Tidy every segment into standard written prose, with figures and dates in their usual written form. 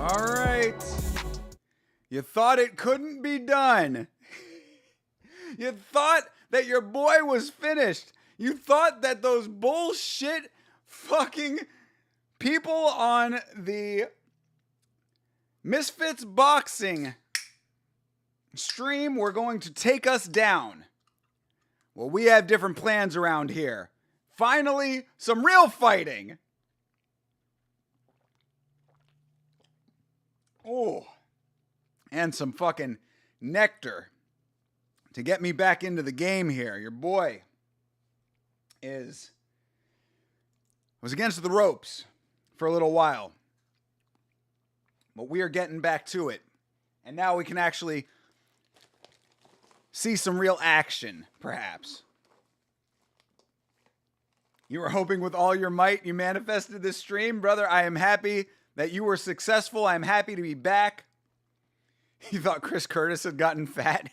All right. You thought it couldn't be done. You thought that your boy was finished. You thought that those bullshit fucking people on the Misfits Boxing stream were going to take us down. Well, we have different plans around here. Finally, some real fighting. Oh, and some fucking nectar to get me back into the game here. Your boy was against the ropes for a little while. But we are getting back to it. And now we can actually see some real action, perhaps. You were hoping with all your might you manifested this stream, brother. I am happy that you were successful. I'm happy to be back. You thought Chris Curtis had gotten fat?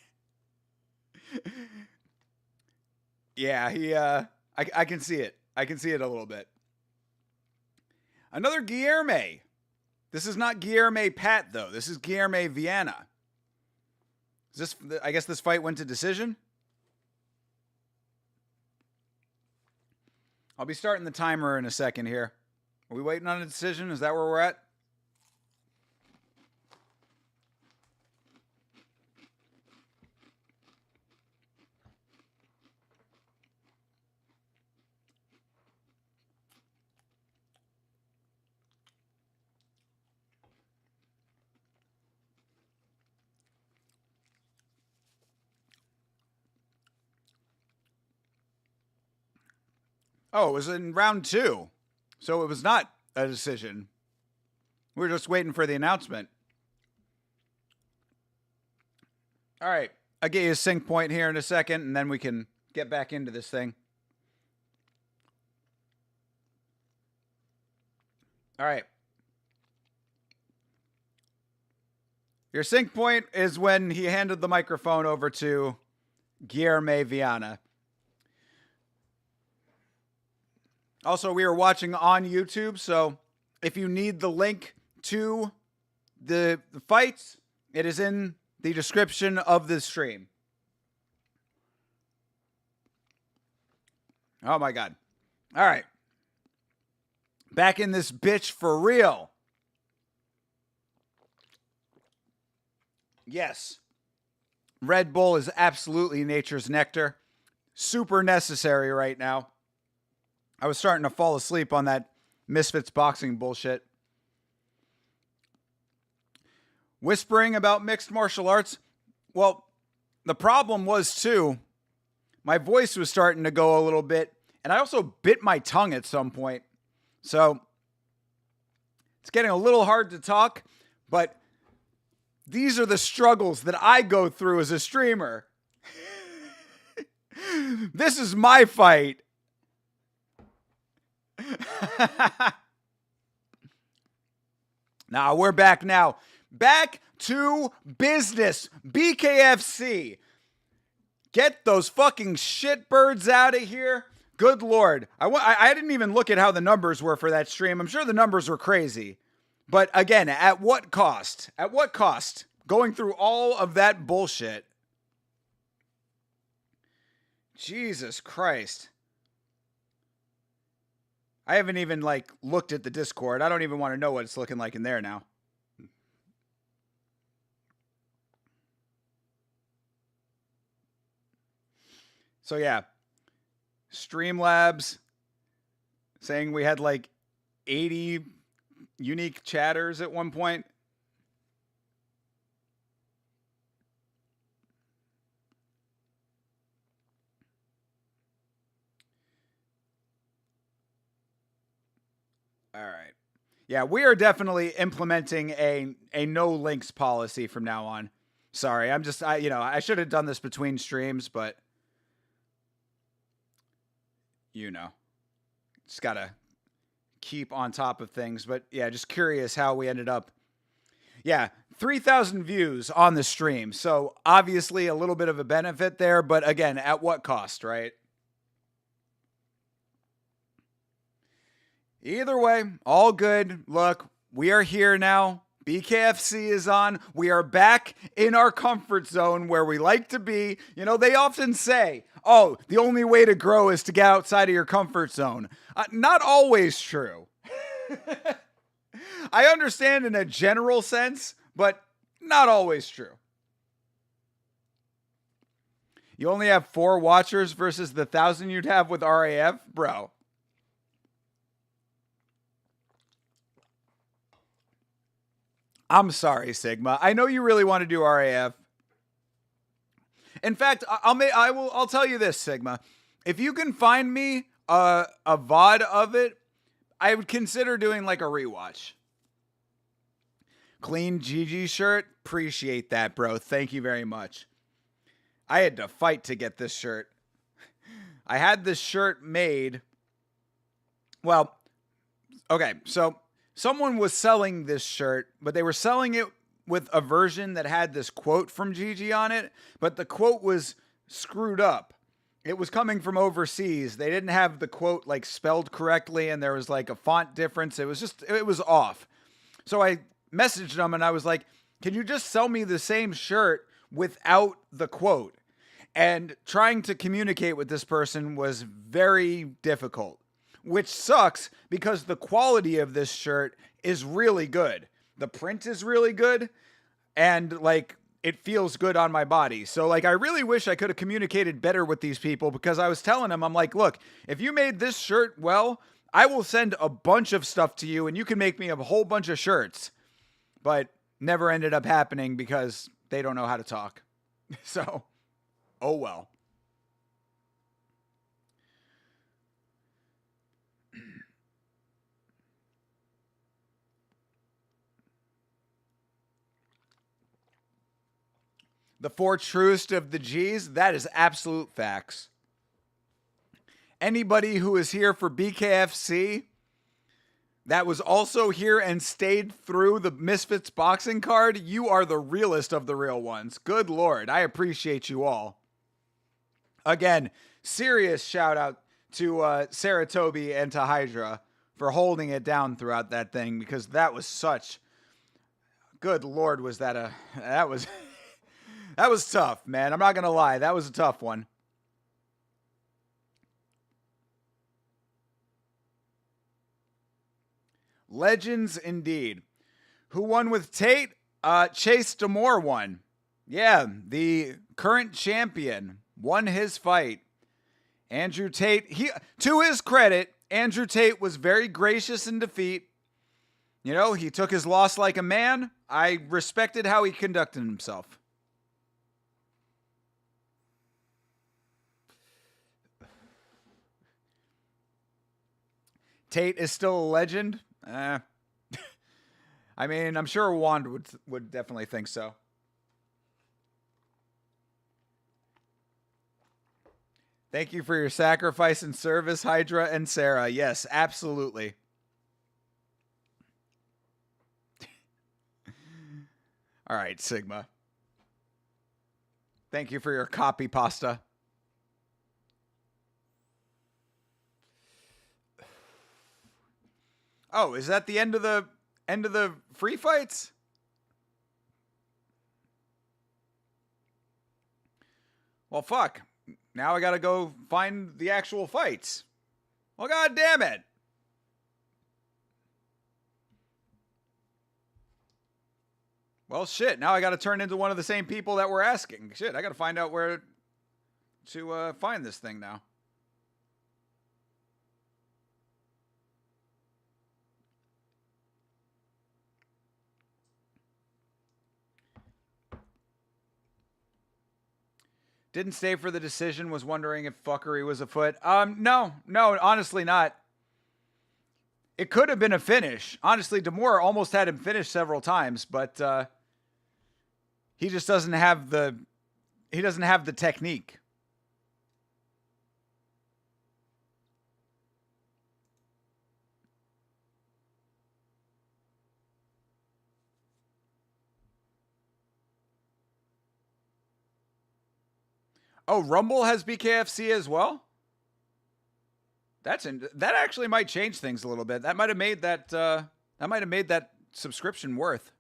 Yeah, I can see it. I can see it a little bit. Another Guilherme. This is not Guilherme Pat, though. This is Guilherme Viana. I guess this fight went to decision? I'll be starting the timer in a second here. Are we waiting on a decision? Is that where we're at? Oh, it was in round 2. So it was not a decision. We were just waiting for the announcement. All right. I'll get you a sync point here in a second, and then we can get back into this thing. All right. Your sync point is when he handed the microphone over to Guilherme Viana. Also, we are watching on YouTube, so if you need the link to the fights, it is in the description of the stream. Oh my God. All right. Back in this bitch for real. Yes. Red Bull is absolutely nature's nectar. Super necessary right now. I was starting to fall asleep on that Misfits boxing bullshit. Whispering about mixed martial arts. Well, the problem was too, my voice was starting to go a little bit, and I also bit my tongue at some point. So it's getting a little hard to talk, but these are the struggles that I go through as a streamer. This is my fight. Now we're back now. Back to business. BKFC. Get those fucking shitbirds out of here. Good Lord. I didn't even look at how the numbers were for that stream. I'm sure the numbers were crazy. But again, at what cost? At what cost? Going through all of that bullshit. Jesus Christ. I haven't even looked at the Discord. I don't even want to know what it's looking like in there now. So yeah, Streamlabs saying we had 80 unique chatters at one point. All right. Yeah, we are definitely implementing a no links policy from now on. Sorry, I should have done this between streams, but just gotta keep on top of things. But yeah, just curious how we ended up. Yeah, 3,000 views on the stream. So obviously a little bit of a benefit there, but again, at what cost, right? Either way, all good. Look, we are here now. BKFC is on. We are back in our comfort zone where we like to be. You know, they often say, oh, the only way to grow is to get outside of your comfort zone. Not always true. I understand in a general sense, but not always true. You only have 4 watchers versus the 1,000 you'd have with RAF? Bro. I'm sorry, Sigma. I know you really want to do RAF. In fact, I'll tell you this, Sigma. If you can find me a VOD of it, I would consider doing like a rewatch. Clean GG shirt. Appreciate that, bro. Thank you very much. I had to fight to get this shirt. I had this shirt made. Well, okay, so someone was selling this shirt, but they were selling it with a version that had this quote from Gigi on it, but the quote was screwed up. It was coming from overseas. They didn't have the quote like spelled correctly, and there was like a font difference. It was off. So I messaged them and I was like, can you just sell me the same shirt without the quote? And trying to communicate with this person was very difficult, which sucks because the quality of this shirt is really good. The print is really good, and like it feels good on my body. So like I really wish I could have communicated better with these people, because I was telling them, I'm like, look, if you made this shirt well, I will send a bunch of stuff to you and you can make me a whole bunch of shirts. But never ended up happening because they don't know how to talk. So, oh well. The 4 truest of the G's, that is absolute facts. Anybody who is here for BKFC that was also here and stayed through the Misfits boxing card, you are the realest of the real ones. Good Lord, I appreciate you all. Again, serious shout out to Sarah Toby and to Hydra for holding it down throughout that thing, because that was such... Good Lord, was that that was... That was tough, man. I'm not going to lie. That was a tough one. Legends indeed. Who won with Tate? Chase Demore won. Yeah, the current champion won his fight. Andrew Tate, to his credit, Andrew Tate was very gracious in defeat. You know, he took his loss like a man. I respected how he conducted himself. Tate is still a legend. I mean, I'm sure Wand would definitely think so. Thank you for your sacrifice and service, Hydra and Sarah. Yes, absolutely. All right, Sigma. Thank you for your copy pasta. Oh, is that the end of the free fights? Well, fuck. Now I gotta go find the actual fights. Well, god damn it. Well, shit. Now I gotta turn into one of the same people that were asking. Shit, I gotta find out where to find this thing now. Didn't stay for the decision, was wondering if fuckery was afoot. No, honestly not. It could have been a finish. Honestly, Demore almost had him finished several times, but he just doesn't have the technique. Oh, Rumble has BKFC as well? That actually might change things a little bit. That might have made that subscription worth.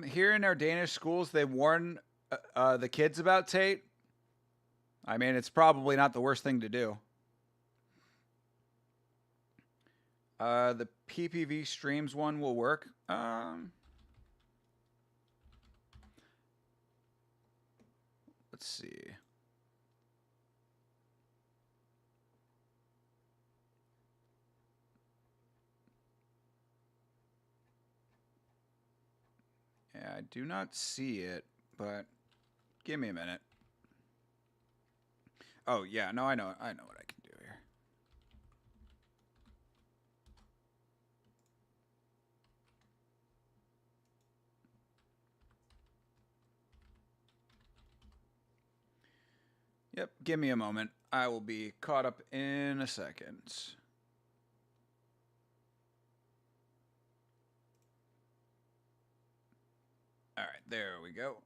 Here in our Danish schools, they warn the kids about Tate. I mean, it's probably not the worst thing to do. The PPV streams one will work. Let's see. Yeah, I do not see it, but give me a minute. Oh yeah, no, I know what I can do here. Yep, give me a moment. I will be caught up in a second. All right, there we go.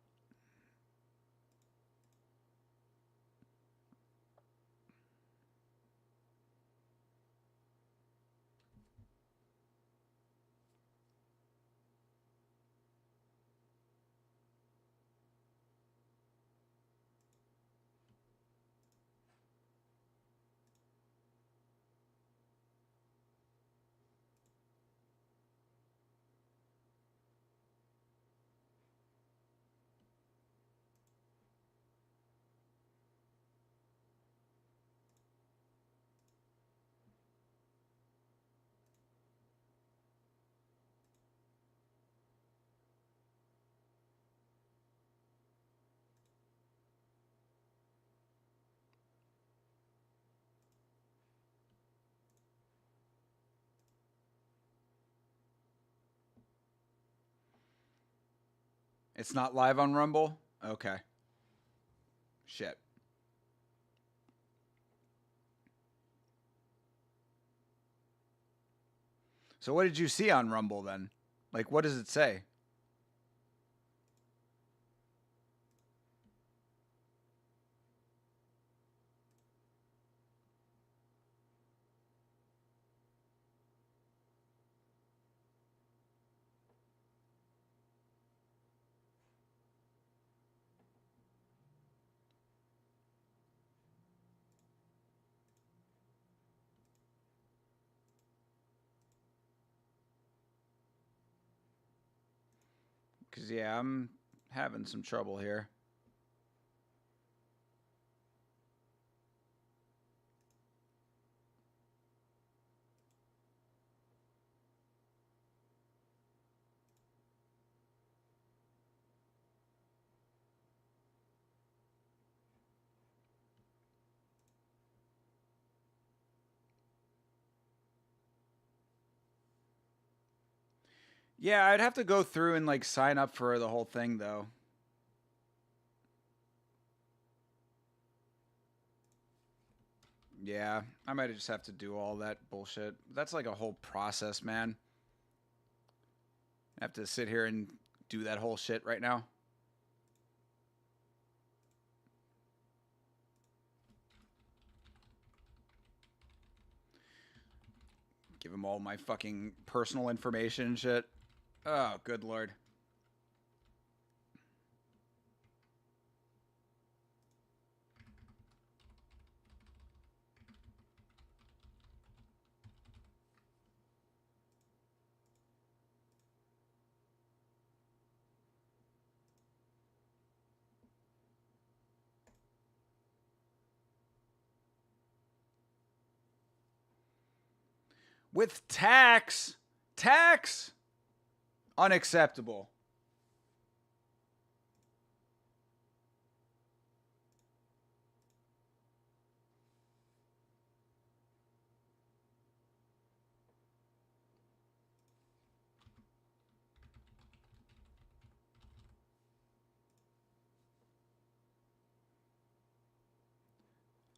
It's not live on Rumble? Okay. Shit. So what did you see on Rumble then? Like, what does it say? Because, yeah, I'm having some trouble here. Yeah, I'd have to go through and, like, sign up for the whole thing, though. Yeah, I might just have to do all that bullshit. That's like a whole process, man. I have to sit here and do that whole shit right now. Give him all my fucking personal information and shit. Oh, good lord. With tax. Tax. Unacceptable.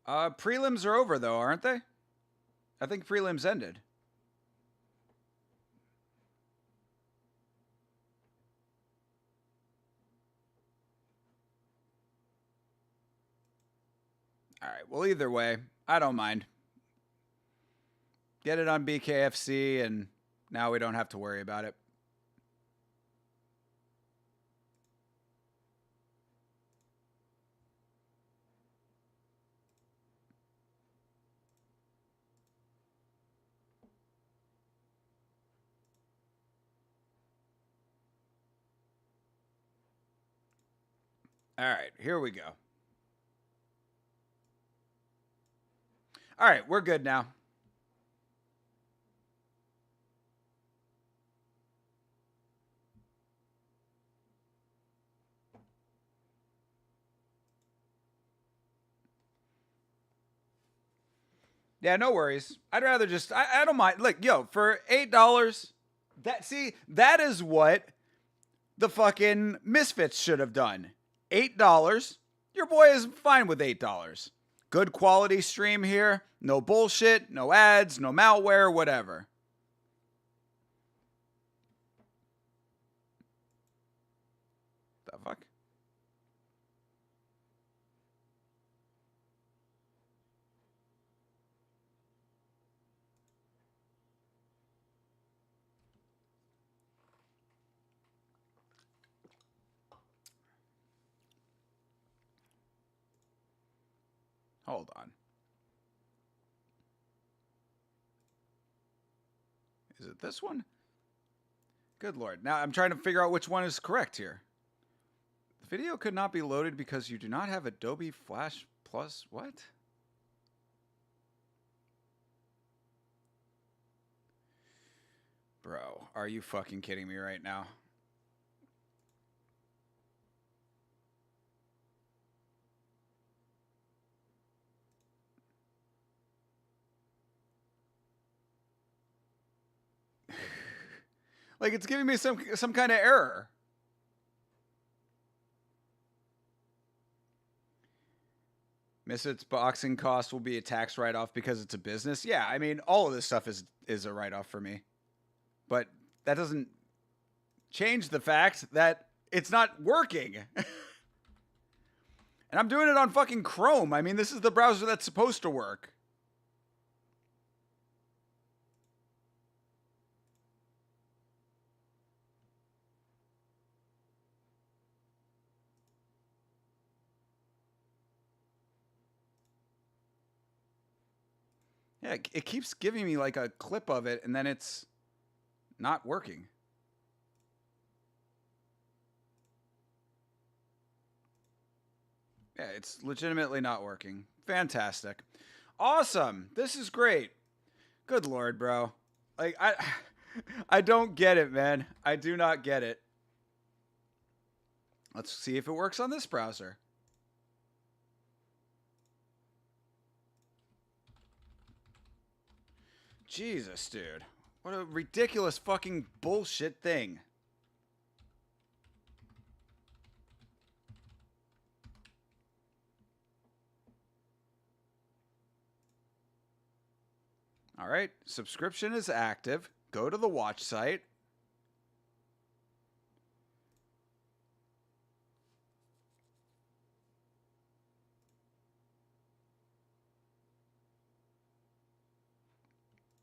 Prelims are over though, aren't they? I think prelims ended. All right. Well, either way, I don't mind. Get it on BKFC, and now we don't have to worry about it. All right, here we go. All right, we're good now. Yeah, no worries. I'd rather just I don't mind. Look, yo, for $8, that is what the fucking Misfits should have done. $8. Your boy is fine with $8. Good quality stream here. No bullshit, no ads, no malware, whatever. The fuck? Hold on. Is it this one? Good lord. Now I'm trying to figure out which one is correct here. The video could not be loaded because you do not have Adobe Flash Plus. What? Bro, are you fucking kidding me right now? Like it's giving me some kind of error. Misfits boxing cost will be a tax write-off because it's a business. Yeah, I mean, all of this stuff is a write-off for me. But that doesn't change the fact that it's not working. And I'm doing it on fucking Chrome. I mean, this is the browser that's supposed to work. Yeah, it keeps giving me like a clip of it and then it's not working. Yeah, it's legitimately not working. Fantastic. Awesome. This is great. Good lord, bro. Like I don't get it, man. I do not get it. Let's see if it works on this browser. Jesus, dude. What a ridiculous fucking bullshit thing. All right, subscription is active. Go to the watch site.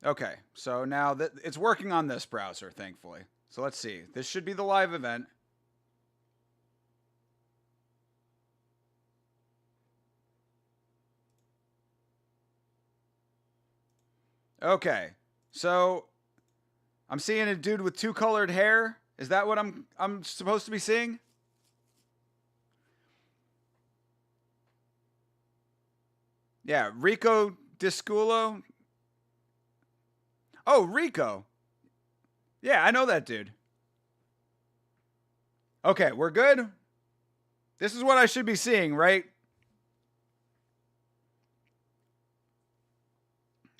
Okay, so now that it's working on this browser, thankfully. So let's see. This should be the live event. Okay, so I'm seeing a dude with two colored hair. Is that what I'm supposed to be seeing? Yeah, Rico Disculo. Oh, Rico. Yeah, I know that dude. Okay, we're good. This is what I should be seeing, right?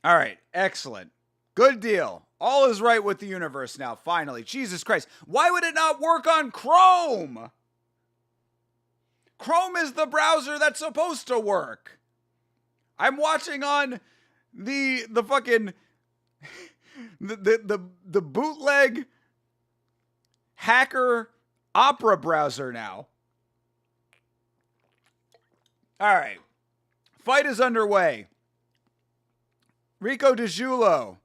All right, excellent. Good deal. All is right with the universe now, finally. Jesus Christ. Why would it not work on Chrome? Chrome is the browser that's supposed to work. I'm watching on the fucking the bootleg hacker Opera browser now. All right. Fight is underway. Rico DiGiulio.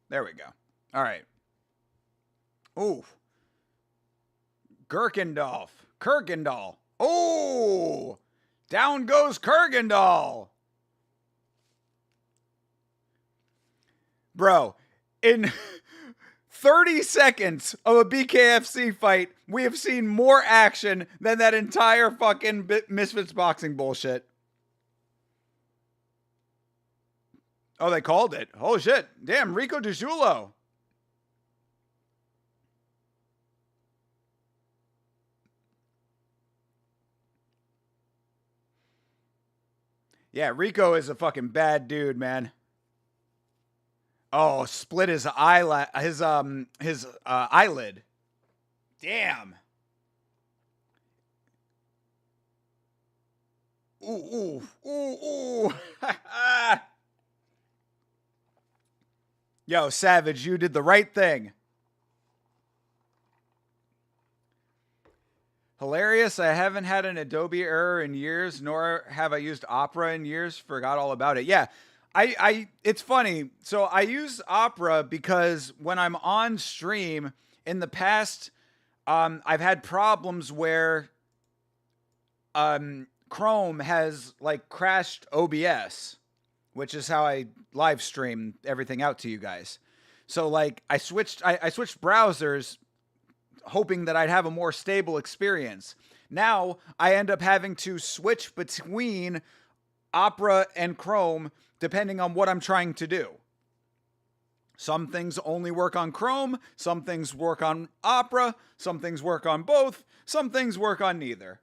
There we go. All right. Ooh. Gherkendorf. Kurgendall. Oh, down goes Kurgendall. Bro, in 30 seconds of a BKFC fight, we have seen more action than that entire fucking Misfits boxing bullshit. Oh, they called it. Oh, shit. Damn, Rico DiGiulio. Yeah, Rico is a fucking bad dude, man. Oh, split his eyelid, his eyelid. Damn. Ooh, ooh, ooh, ooh. Yo, Savage, you did the right thing. Hilarious. I haven't had an Adobe error in years, nor have I used Opera in years. Forgot all about it. Yeah, it's funny. So I use Opera because when I'm on stream in the past, I've had problems where Chrome has like crashed OBS, which is how I live stream everything out to you guys. So like I switched browsers hoping that I'd have a more stable experience. Now I end up having to switch between Opera and Chrome depending on what I'm trying to do. Some things only work on Chrome, some things work on Opera, some things work on both, some things work on neither.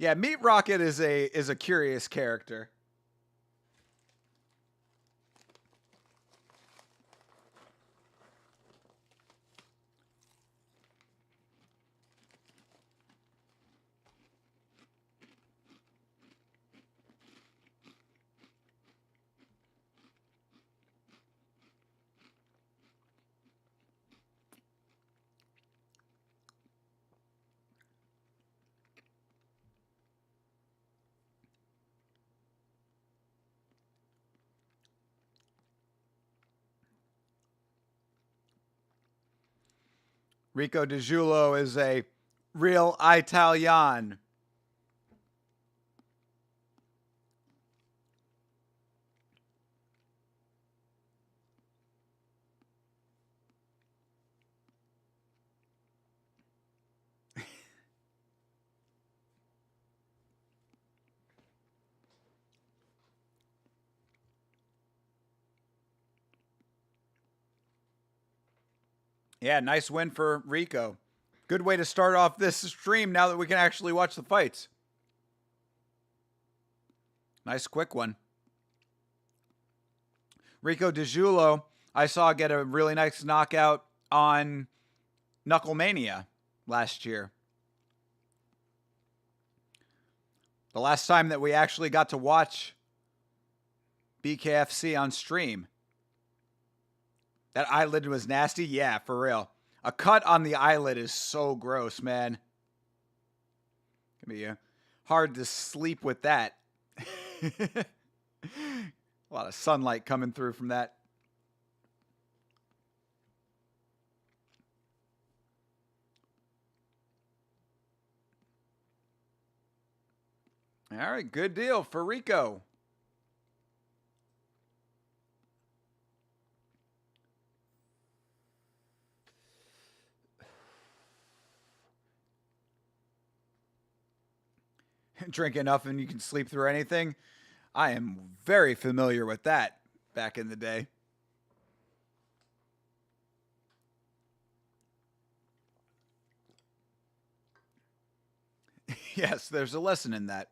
Yeah, Meat Rocket is a curious character. Rico DiGiulio is a real Italian. Yeah, nice win for Rico. Good way to start off this stream now that we can actually watch the fights. Nice quick one. Rico DiGiulio, I saw get a really nice knockout on Knucklemania last year. The last time that we actually got to watch BKFC on stream. That eyelid was nasty? Yeah, for real. A cut on the eyelid is so gross, man. Can be hard to sleep with that. A lot of sunlight coming through from that. All right, good deal for Rico. Drink enough and you can sleep through anything. I am very familiar with that back in the day. Yes, there's a lesson in that.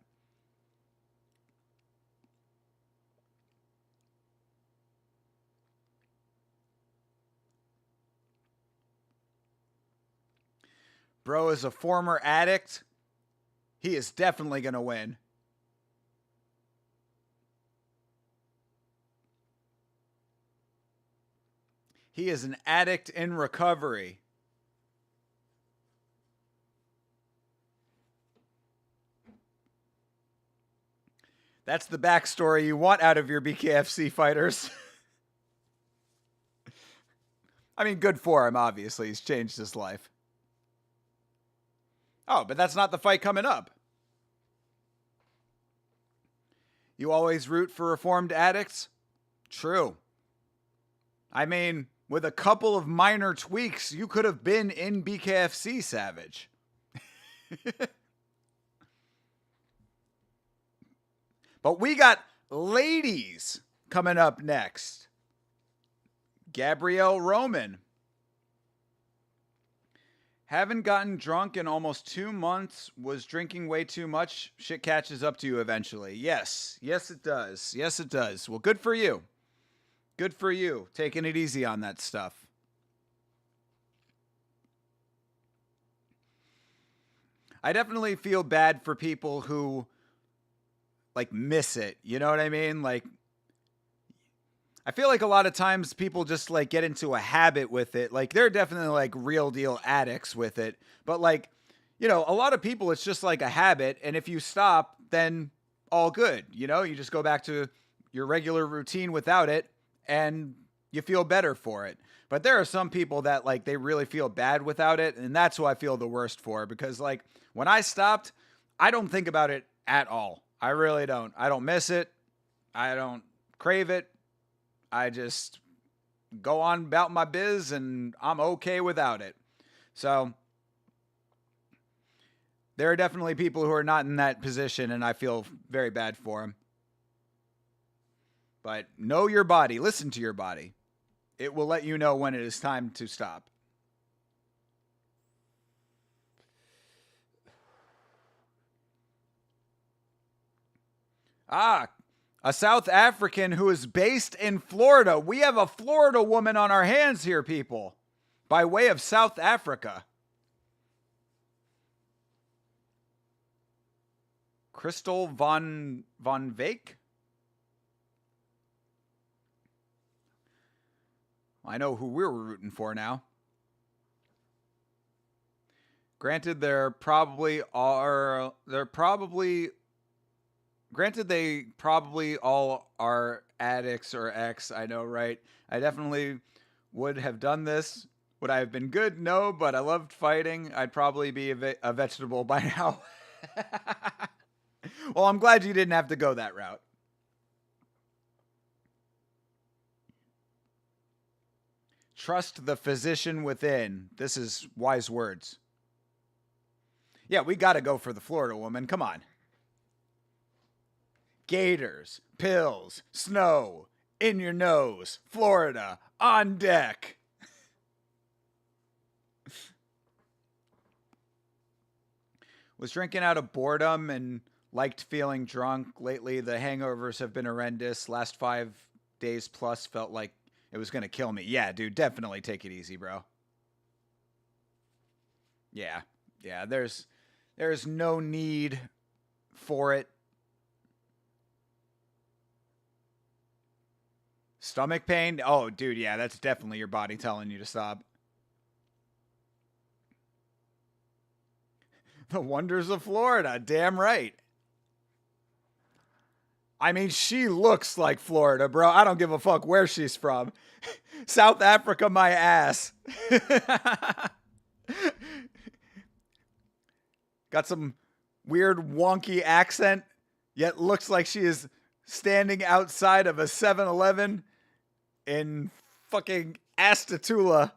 Bro is a former addict. He is definitely going to win. He is an addict in recovery. That's the backstory you want out of your BKFC fighters. I mean, good for him, obviously. He's changed his life. Oh, but that's not the fight coming up. You always root for reformed addicts? True. I mean, with a couple of minor tweaks, you could have been in BKFC, Savage. But we got ladies coming up next. Gabrielle Roman. Haven't gotten drunk in almost 2 months. Was drinking way too much. Shit catches up to you eventually. Yes. Yes, it does. Yes, it does. Well, good for you. Good for you. Taking it easy on that stuff. I definitely feel bad for people who like miss it. You know what I mean? Like, I feel like a lot of times people just like get into a habit with it. Like, they're definitely like real deal addicts with it. But like, you know, a lot of people, it's just like a habit. And if you stop, then all good. You know, you just go back to your regular routine without it and you feel better for it. But there are some people that like, they really feel bad without it. And that's who I feel the worst for, because like when I stopped, I don't think about it at all. I really don't. I don't miss it. I don't crave it. I just go on about my biz and I'm okay without it. So there are definitely people who are not in that position, and I feel very bad for them. But know your body. Listen to your body. It will let you know when it is time to stop. A South African who is based in Florida. We have a Florida woman on our hands here, people, by way of South Africa. Crystal von Veek? I know who we're rooting for now. Granted, they probably all are addicts or ex. I know, right? I definitely would have done this. Would I have been good? No, but I loved fighting. I'd probably be a vegetable by now. Well, I'm glad you didn't have to go that route. Trust the physician within. This is wise words. Yeah, we got to go for the Florida woman. Come on. Gators, pills, snow, in your nose, Florida, on deck. Was drinking out of boredom and liked feeling drunk. Lately, the hangovers have been horrendous. Last 5 days plus felt like it was going to kill me. Yeah, dude, definitely take it easy, bro. Yeah, there's no need for it. Stomach pain? Oh, dude, yeah, that's definitely your body telling you to stop. The wonders of Florida, damn right. I mean, she looks like Florida, bro. I don't give a fuck where she's from. South Africa, my ass. Got some weird wonky accent, yet looks like she is standing outside of a 7-Eleven in fucking Astatula.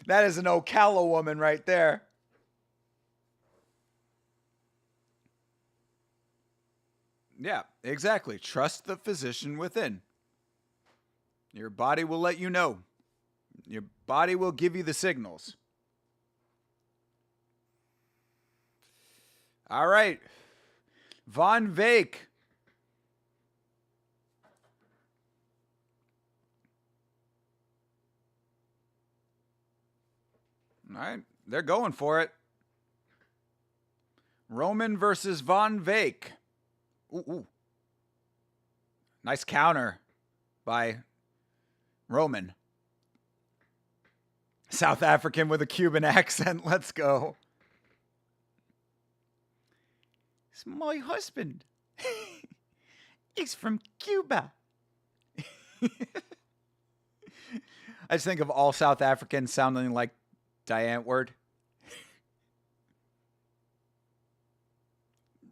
That is an Ocala woman right there. Yeah, exactly. Trust the physician within. Your body will let you know. Your body will give you the signals. All right. Von Veek. All right. They're going for it. Roman versus Von Veek. Ooh. Nice counter by Roman. South African with a Cuban accent. Let's go. It's my husband. He's from Cuba. I just think of all South Africans sounding like Diane Word.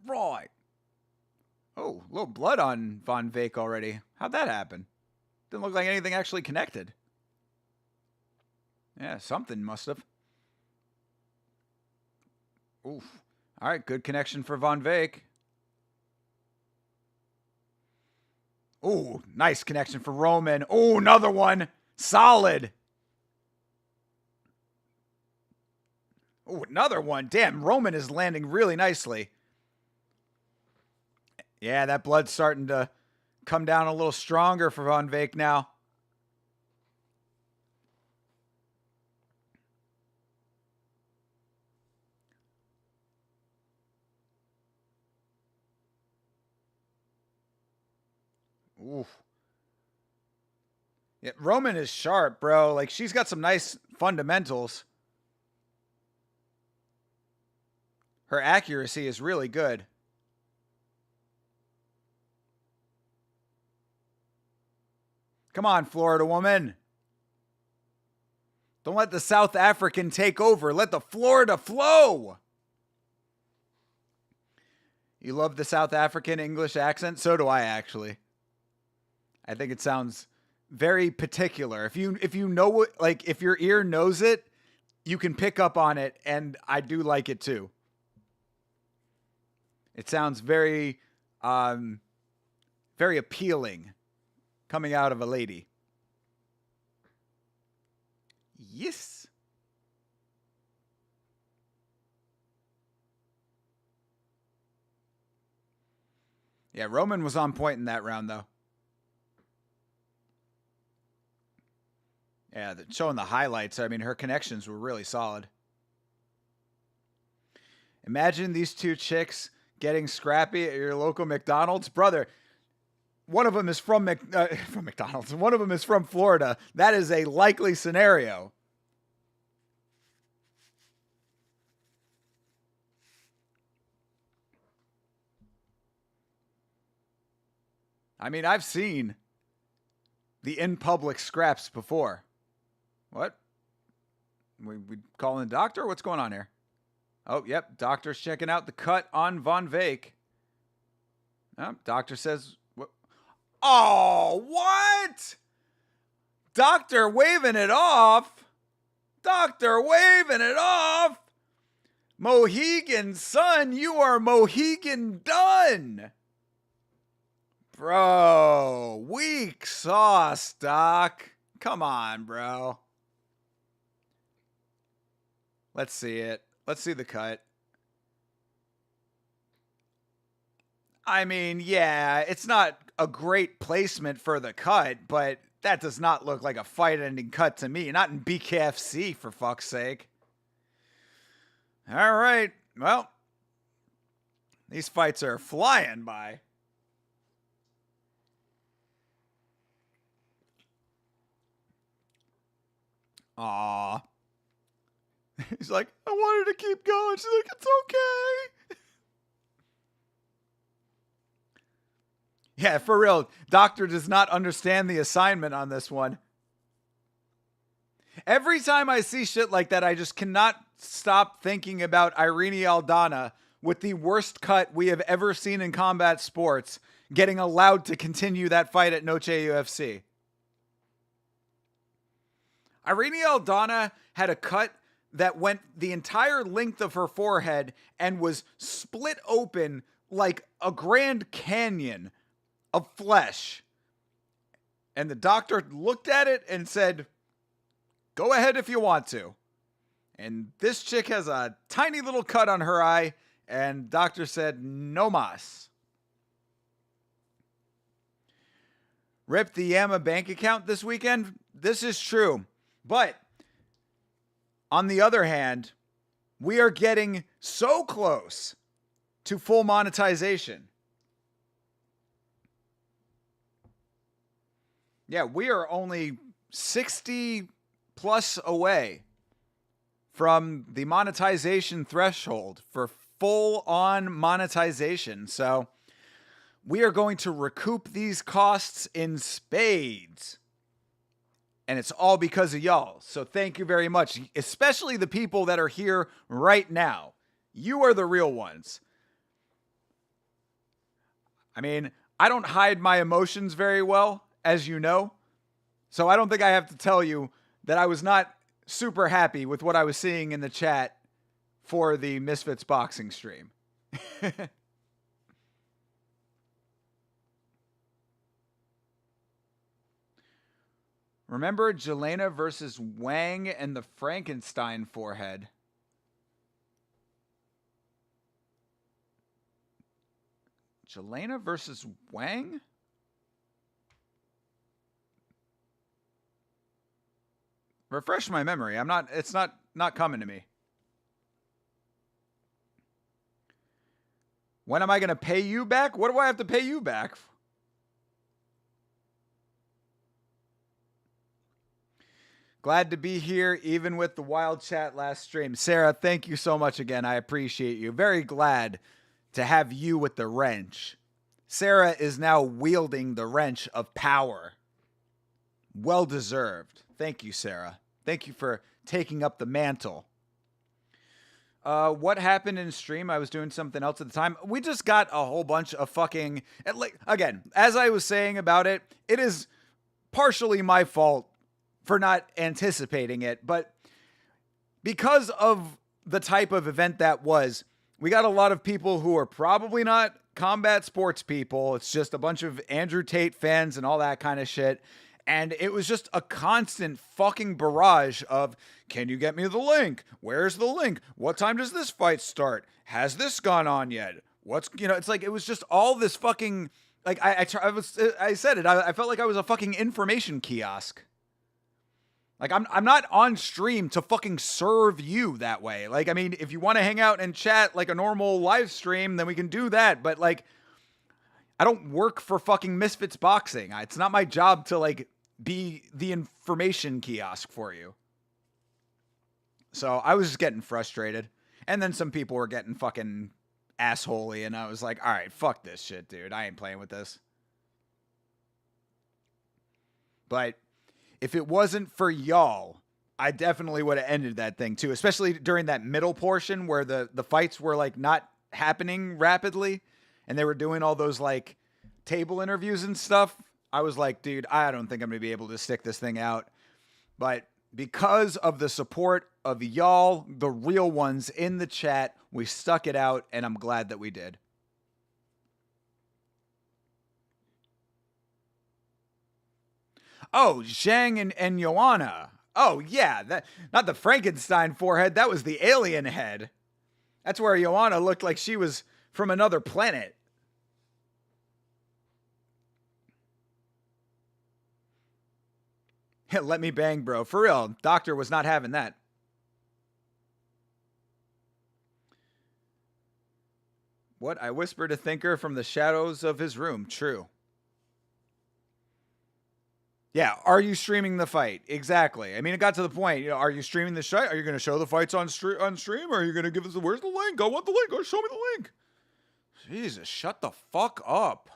Right. Oh, a little blood on Von Veek already. How'd that happen? Didn't look like anything actually connected. Yeah, something must have. Oof. All right, good connection for Von Veek. Ooh, nice connection for Roman. Ooh, another one. Solid. Ooh, another one. Damn, Roman is landing really nicely. Yeah, that blood's starting to come down a little stronger for Von Veek now. Oof. Yeah, Roman is sharp, bro. Like, she's got some nice fundamentals. Her accuracy is really good. Come on, Florida woman. Don't let the South African take over. Let the Florida flow. You love the South African English accent? So do I, actually. I think it sounds very particular. If you know what, like, if your ear knows it, you can pick up on it, and I do like it too. It sounds very, very appealing coming out of a lady. Yes. Yeah, Roman was on point in that round, though. Yeah, showing the highlights. I mean, her connections were really solid. Imagine these two chicks getting scrappy at your local McDonald's. Brother, one of them is from McDonald's. One of them is from Florida. That is a likely scenario. I mean, I've seen the in-public scraps before. What? We calling the doctor? What's going on here? Oh, yep. Doctor's checking out the cut on Von Veek. Oh, doctor says... What? Oh, what? Doctor waving it off. Doctor waving it off. Mohegan, son, you are Mohegan done. Bro, weak sauce, Doc. Come on, bro. Let's see it. Let's see the cut. I mean, yeah, it's not a great placement for the cut, but that does not look like a fight-ending cut to me. Not in BKFC, for fuck's sake. All right. Well, these fights are flying by. Aw. He's like, I wanted to keep going. She's like, it's okay. Yeah, for real. Doctor does not understand the assignment on this one. Every time I see shit like that, I just cannot stop thinking about Irene Aldana with the worst cut we have ever seen in combat sports getting allowed to continue that fight at Noche UFC. Irene Aldana had a cut that went the entire length of her forehead and was split open like a Grand Canyon of flesh. And the doctor looked at it and said, go ahead if you want to. And this chick has a tiny little cut on her eye, and doctor said, no mas. Ripped the Yama bank account this weekend? This is true. But on the other hand, we are getting so close to full monetization. Yeah, we are only 60 plus away from the monetization threshold for full on monetization. So we are going to recoup these costs in spades. And it's all because of y'all. So thank you very much, especially the people that are here right now. You are the real ones. I mean, I don't hide my emotions very well, as you know. So I don't think I have to tell you that I was not super happy with what I was seeing in the chat for the Misfits boxing stream. Remember Jelena versus Wang and the Frankenstein forehead? Jelena versus Wang? Refresh my memory. It's not coming to me. When am I going to pay you back? What do I have to pay you back? Glad to be here, even with the wild chat last stream. Sarah, thank you so much again. I appreciate you. Very glad to have you with the wrench. Sarah is now wielding the wrench of power. Well deserved. Thank you, Sarah. Thank you for taking up the mantle. What happened in stream? I was doing something else at the time. We just got a whole bunch of fucking... Again, as I was saying about it, it is partially my fault for not anticipating it, but because of the type of event that was, we got a lot of people who are probably not combat sports people. It's just a bunch of Andrew Tate fans and all that kind of shit. And it was just a constant fucking barrage of, can you get me the link? Where's the link? What time does this fight start? Has this gone on yet? It's like, it was just all this fucking, like, I said it. I felt like I was a fucking information kiosk. Like, I'm not on stream to fucking serve you that way. Like, I mean, if you want to hang out and chat like a normal live stream, then we can do that. But, like, I don't work for fucking Misfits Boxing. It's not my job to, like, be the information kiosk for you. So I was just getting frustrated. And then some people were getting fucking assholey. And I was like, all right, fuck this shit, dude. I ain't playing with this. But if it wasn't for y'all, I definitely would have ended that thing too, especially during that middle portion where the fights were like not happening rapidly and they were doing all those like table interviews and stuff. I was like, dude, I don't think I'm going to be able to stick this thing out. But because of the support of y'all, the real ones in the chat, we stuck it out and I'm glad that we did. Oh, Zhang and Joanna. Oh, yeah. Not the Frankenstein forehead. That was the alien head. That's where Joanna looked like she was from another planet. Let me bang, bro. For real. Doctor was not having that. What? I whispered to Thinker from the shadows of his room. True. Yeah, are you streaming the fight? Exactly. I mean, it got to the point. Are you streaming the fight? Are you going to show the fights on stream? Or are you going to give us where's the link? I want the link. Go show me the link. Jesus, shut the fuck up.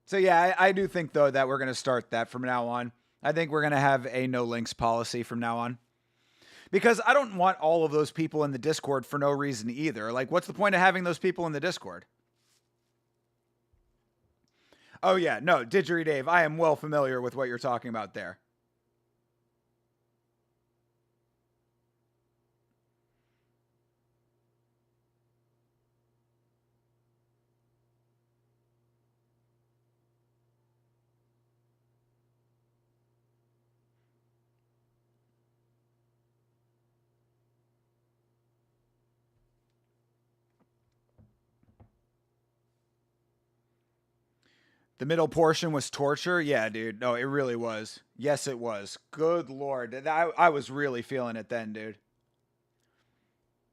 So yeah, I do think though that we're going to start that from now on. I think we're going to have a no links policy from now on. Because I don't want all of those people in the Discord for no reason either. Like, what's the point of having those people in the Discord? Oh, yeah. No, Didgeridoo Dave, I am well familiar with what you're talking about there. The middle portion was torture? Yeah, dude. No, it really was. Yes, it was. Good Lord. I was really feeling it then, dude.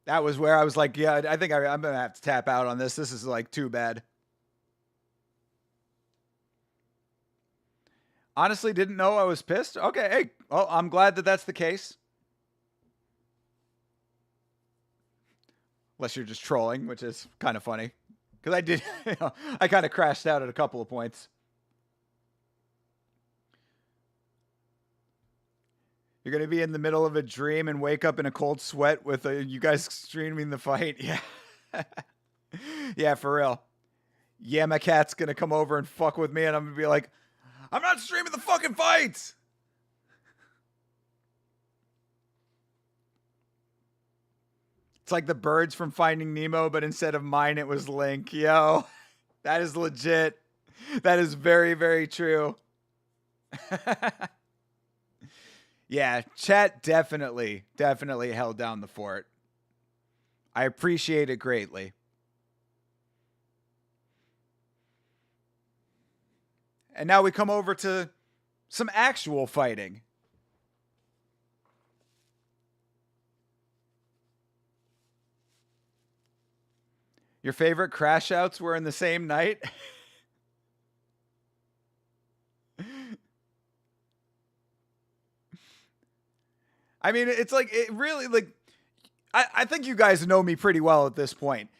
That was where I was like, yeah, I think I'm going to have to tap out on this. This is like too bad. Honestly, didn't know I was pissed. Okay, hey, well, I'm glad that that's the case. Unless you're just trolling, which is kind of funny. Because I did, I kind of crashed out at a couple of points. You're going to be in the middle of a dream and wake up in a cold sweat with you guys streaming the fight. Yeah. Yeah, for real. Yeah, my cat's going to come over and fuck with me, and I'm going to be like, I'm not streaming the fucking fights. It's like the birds from Finding Nemo, but instead of mine, it was Link. Yo, that is legit. That is very, very true. Yeah, chat definitely held down the fort. I appreciate it greatly. And now we come over to some actual fighting. Your favorite crash outs were in the same night? I mean, it's like, it really, like, I think you guys know me pretty well at this point.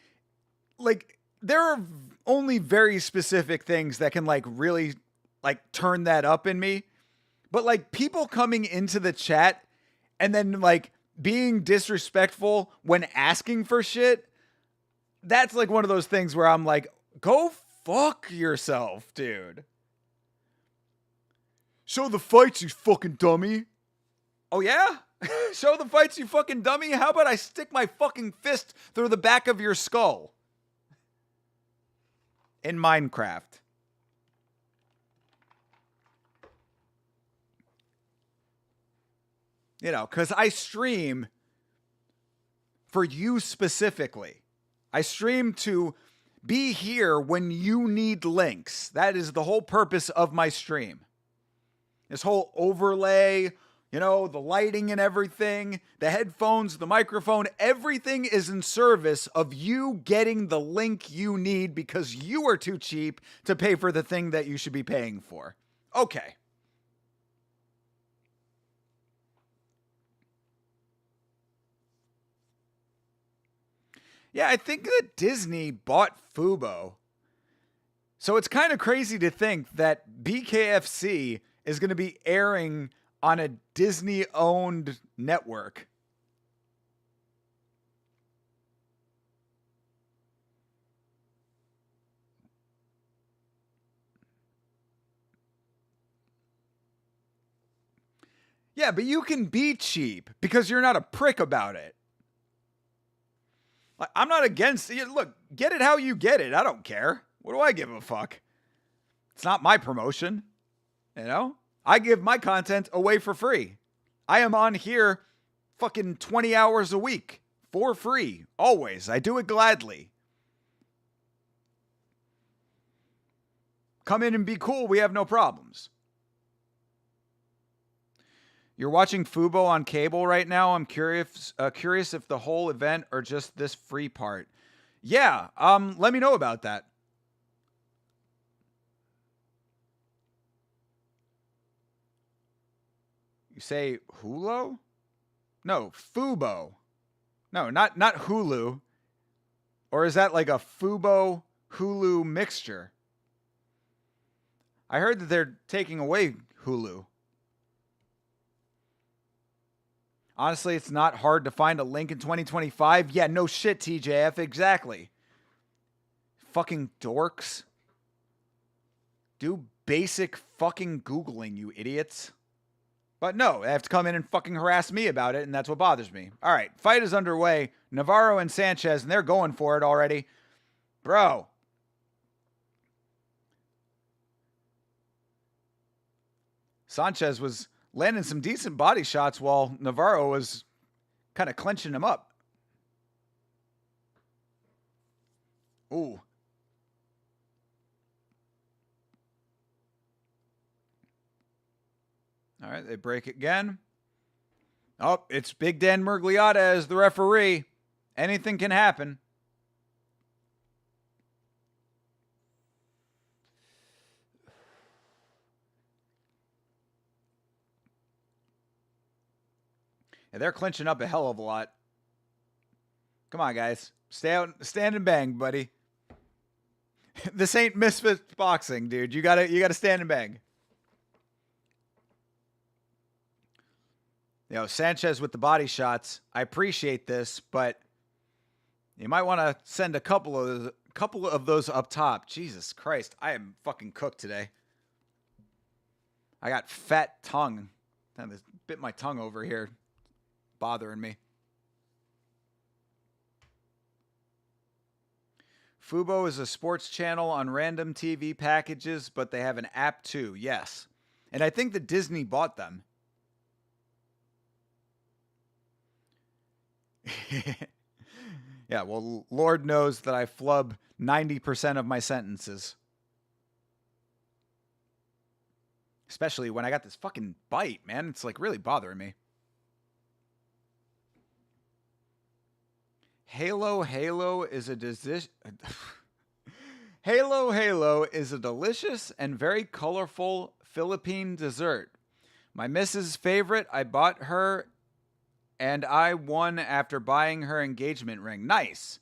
Like, there are only very specific things that can, like, really, like, turn that up in me. But, like, people coming into the chat and then, like, being disrespectful when asking for shit, that's, like, one of those things where I'm like, go fuck yourself, dude. Show the fights, you fucking dummy. Oh, yeah? Show the fights, you fucking dummy. How about I stick my fucking fist through the back of your skull? In Minecraft. You know, because I stream for you specifically. I stream to be here when you need links. That is the whole purpose of my stream. This whole overlay, you know, the lighting and everything, the headphones, the microphone, everything is in service of you getting the link you need because you are too cheap to pay for the thing that you should be paying for. Okay. Yeah, I think that Disney bought Fubo. So it's kind of crazy to think that BKFC is going to be airing on a Disney-owned network. Yeah, but you can be cheap because you're not a prick about it. I'm not against it. Look, get it how you get it. I don't care. What do I give a fuck? It's not my promotion. You know? I give my content away for free. I am on here fucking 20 hours a week for free. Always. I do it gladly. Come in and be cool. We have no problems. You're watching Fubo on cable right now. I'm curious if the whole event or just this free part. Yeah, let me know about that. You say Hulu? No, Fubo. No, not Hulu. Or is that like a Fubo Hulu mixture? I heard that they're taking away Hulu. Honestly, it's not hard to find a link in 2025. Yeah, no shit, TJF. Exactly. Fucking dorks. Do basic fucking Googling, you idiots. But no, they have to come in and fucking harass me about it, and that's what bothers me. All right, fight is underway. Navarro and Sanchez, and they're going for it already. Bro. Sanchez was landing some decent body shots while Navarro was kind of clenching him up. Ooh. All right, they break again. Oh, it's Big Dan Murgliata as the referee. Anything can happen. Yeah, they're clinching up a hell of a lot. Come on, guys. Stay out, stand and bang, buddy. This ain't Misfits boxing, dude. You gotta stand and bang. Sanchez with the body shots. I appreciate this, but you might want to send a couple of those up top. Jesus Christ, I am fucking cooked today. I got fat tongue. I bit my tongue over here, bothering me. Fubo is a sports channel on random TV packages, but they have an app too. Yes, and I think that Disney bought them. Yeah, well, Lord knows that I flub 90% of my sentences. Especially when I got this fucking bite, man. It's like really bothering me. Halo is a Halo is a delicious and very colorful Philippine dessert. My missus' favorite. I bought her and I won after buying her engagement ring. Nice.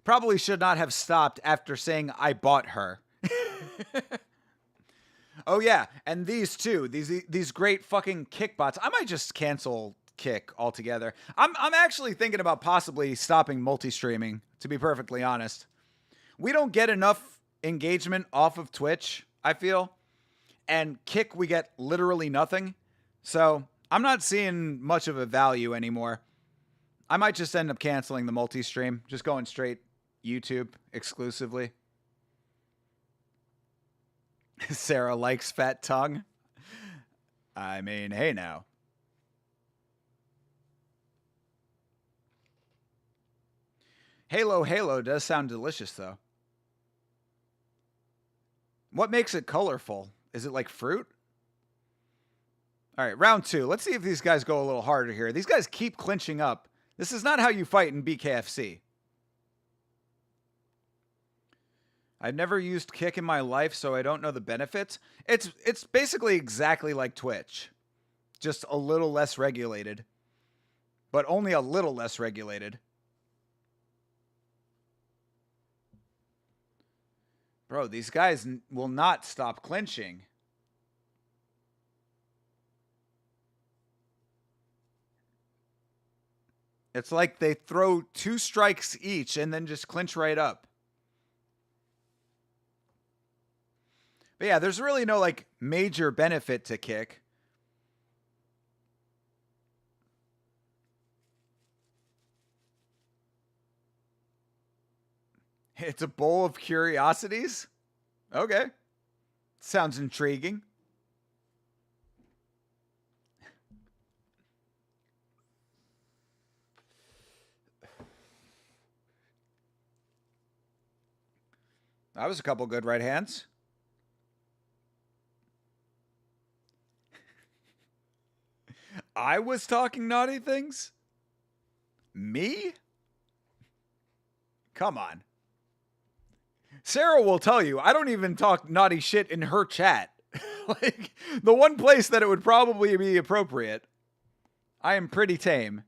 Probably should not have stopped after saying I bought her. Oh yeah, and these too. These great fucking Kick bots. I might just cancel Kick altogether. I'm actually thinking about possibly stopping multi-streaming, to be perfectly honest. We don't get enough engagement off of Twitch, I feel. And Kick, we get literally nothing. So I'm not seeing much of a value anymore. I might just end up canceling the multi-stream, just going straight YouTube exclusively. Sarah likes fat tongue. I mean, hey now. Halo does sound delicious, though. What makes it colorful? Is it like fruit? All right, round 2. Let's see if these guys go a little harder here. These guys keep clinching up. This is not how you fight in BKFC. I've never used Kick in my life, so I don't know the benefits. It's basically exactly like Twitch, just a little less regulated, but only a little less regulated. Bro, these guys will not stop clinching. It's like they throw 2 strikes each and then just clinch right up. But yeah, there's really no like major benefit to Kick. It's a bowl of curiosities? Okay. Sounds intriguing. That was a couple good right hands. I was talking naughty things? Me? Come on. Sarah will tell you, I don't even talk naughty shit in her chat. Like, the one place that it would probably be appropriate. I am pretty tame.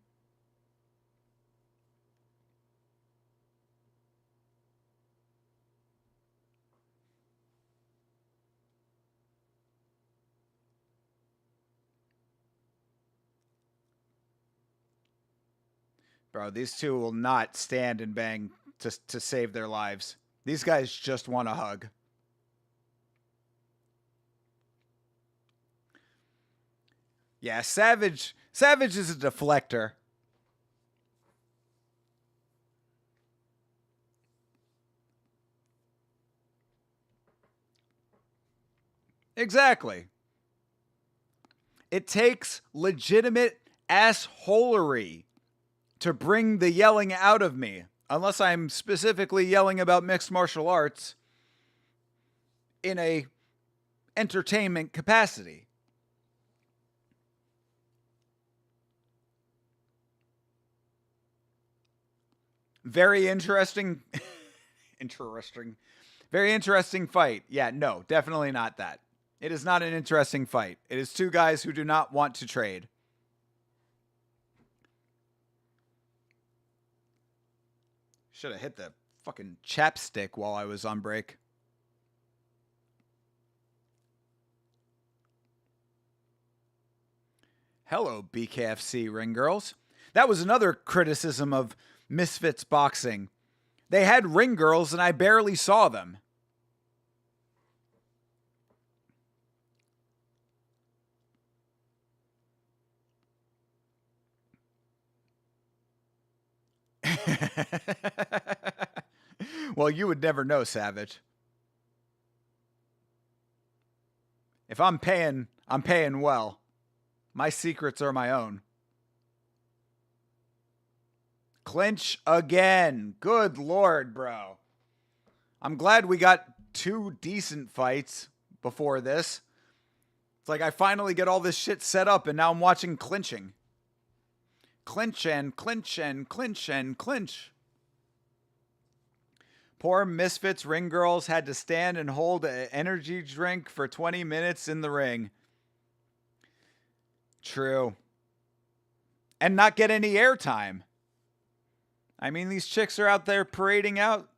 Bro, these two will not stand and bang to save their lives. These guys just want a hug. Yeah, Savage is a deflector. Exactly. It takes legitimate assholery to bring the yelling out of me, unless I'm specifically yelling about mixed martial arts in a entertainment capacity. Very interesting. Very interesting fight. Yeah, no, definitely not that. It is not an interesting fight. It is two guys who do not want to trade. Should have hit the fucking chapstick while I was on break. Hello, BKFC ring girls. That was another criticism of Misfits Boxing. They had ring girls and I barely saw them. Well, you would never know, Savage. If I'm paying well. My secrets are my own. Clinch again. Good Lord, bro. I'm glad we got 2 decent fights before this. It's like I finally get all this shit set up and now I'm watching clinching. Clinch and clinch and clinch and clinch. Poor Misfits ring girls had to stand and hold an energy drink for 20 minutes in the ring. True. And not get any airtime. I mean, these chicks are out there parading out,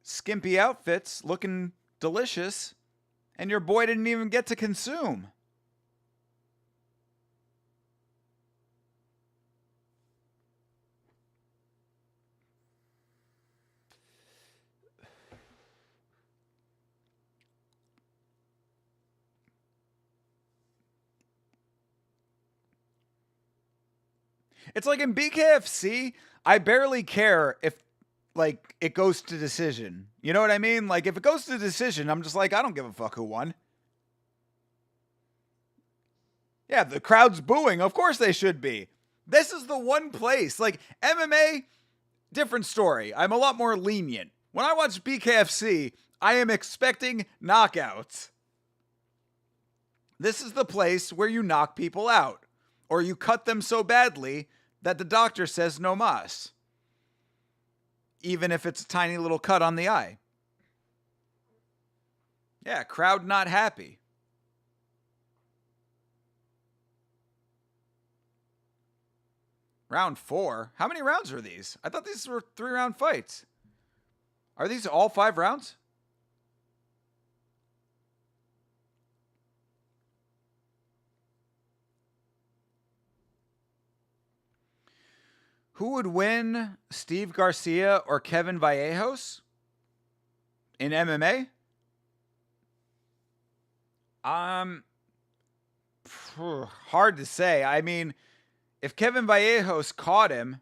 skimpy outfits, looking delicious, and your boy didn't even get to consume. It's like in BKFC, I barely care if it goes to decision. You know what I mean? Like if it goes to decision, I'm just like, I don't give a fuck who won. Yeah, the crowd's booing. Of course they should be. This is the one place. Like MMA, different story. I'm a lot more lenient. When I watch BKFC, I am expecting knockouts. This is the place where you knock people out. Or you cut them so badly that the doctor says no mas. Even if it's a tiny little cut on the eye. Yeah, crowd not happy. Round 4? How many rounds are these? I thought these were 3-round fights. Are these all 5 rounds? Who would win, Steve Garcia or Kevin Vallejos in MMA? Hard to say. I mean, if Kevin Vallejos caught him,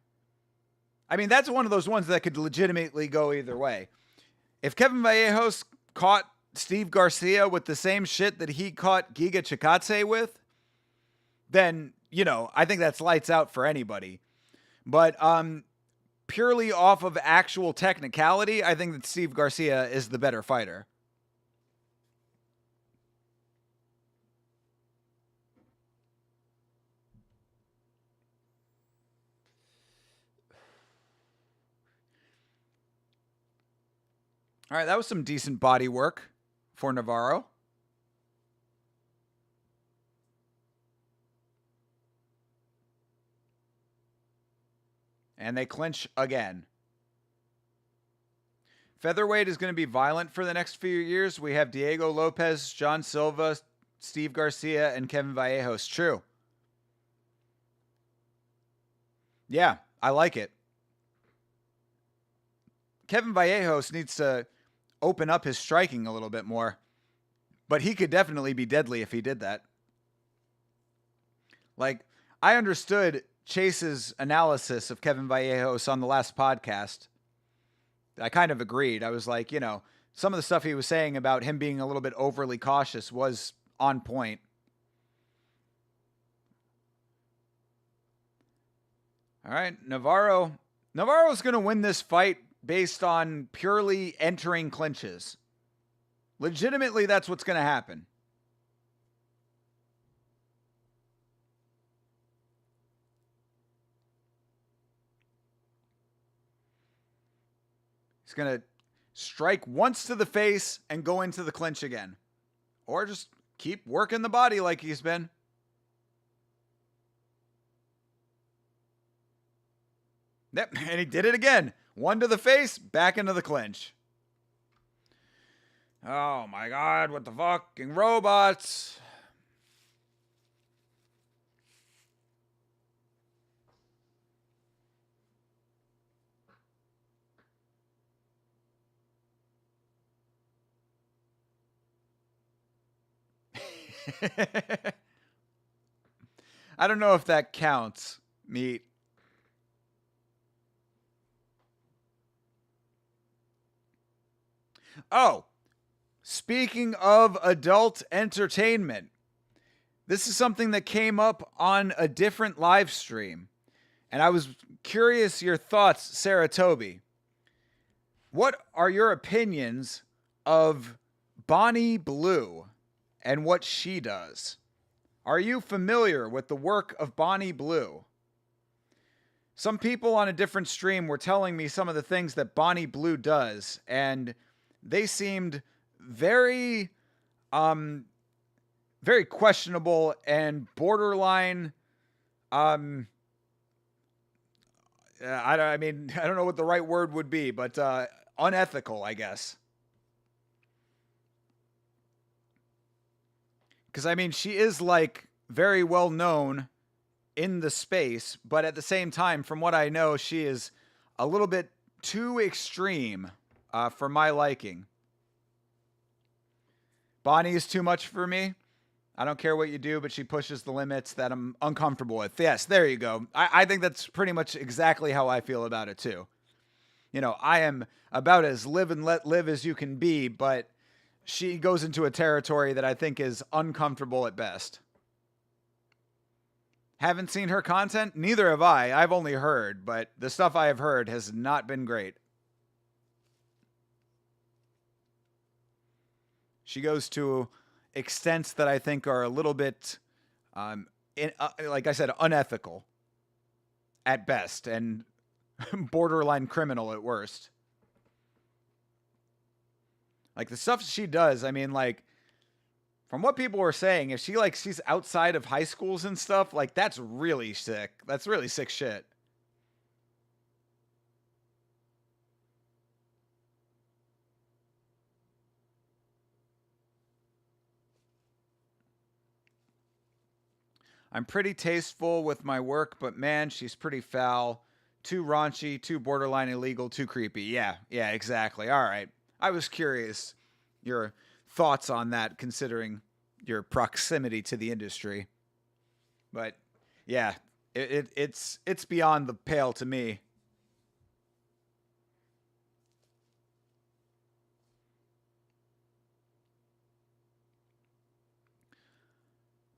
I mean, that's one of those ones that could legitimately go either way. If Kevin Vallejos caught Steve Garcia with the same shit that he caught Giga Chikadze with, then, I think that's lights out for anybody. But purely off of actual technicality, I think that Steve Garcia is the better fighter. All right, that was some decent body work for Navarro. And they clinch again. Featherweight is going to be violent for the next few years. We have Diego Lopez, John Silva, Steve Garcia, and Kevin Vallejos. True. Yeah, I like it. Kevin Vallejos needs to open up his striking a little bit more. But he could definitely be deadly if he did that. Like, I understood Chase's analysis of Kevin Vallejos on the last podcast. I kind of agreed. I was like, some of the stuff he was saying about him being a little bit overly cautious was on point. All right, Navarro's going to win this fight based on purely entering clinches. Legitimately, that's what's going to happen. He's going to strike once to the face and go into the clinch again. Or just keep working the body like he's been. Yep, and he did it again. One to the face, back into the clinch. Oh my god, what the fucking robots? I don't know if that counts, meat. Oh, speaking of adult entertainment, this is something that came up on a different live stream. And I was curious your thoughts, Sarah Toby. What are your opinions of Bonnie Blue and what she does? Are you familiar with the work of Bonnie Blue? Some people on a different stream were telling me some of the things that Bonnie Blue does, and they seemed very very questionable and borderline I mean, I don't know what the right word would be, but unethical, I guess. Because, I mean, she is, like, very well known in the space, but at the same time, from what I know, she is a little bit too extreme for my liking. Bonnie is too much for me. I don't care what you do, but she pushes the limits that I'm uncomfortable with. Yes, there you go. I think that's pretty much exactly how I feel about it, too. You know, I am about as live and let live as you can be, but she goes into a territory that I think is uncomfortable at best. Haven't seen her content? Neither have I. I've only heard, but the stuff I have heard has not been great. She goes to extents that I think are a little bit, like I said, unethical at best and borderline criminal at worst. Like the stuff she does, I mean, like from what people were saying, if she's outside of high schools and stuff, like that's really sick. That's really sick shit. I'm pretty tasteful with my work, but man, she's pretty foul. Too raunchy, too borderline illegal, too creepy. Yeah, exactly. All right. I was curious your thoughts on that, considering your proximity to the industry. But yeah, it's beyond the pale to me.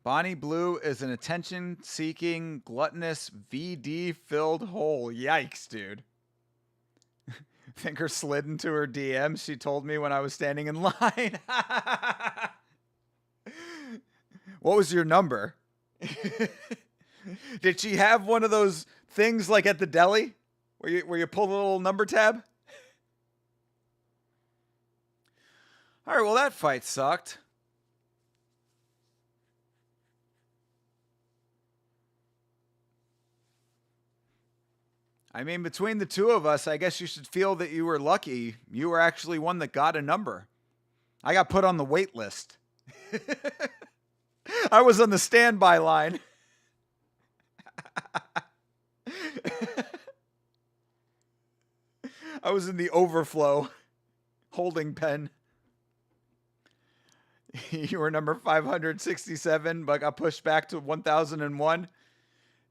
Bonnie Blue is an attention-seeking, gluttonous, VD-filled hole. Yikes, dude. Think her slid into her DMs. She told me when I was standing in line. What was your number? Did she have one of those things like at the deli where you pull the little number tab? All right, well, that fight sucked. I mean, between the two of us, I guess you should feel that you were lucky. You were actually one that got a number. I got put on the wait list. I was on the standby line. I was in the overflow holding pen. You were number 567, but got pushed back to 1001.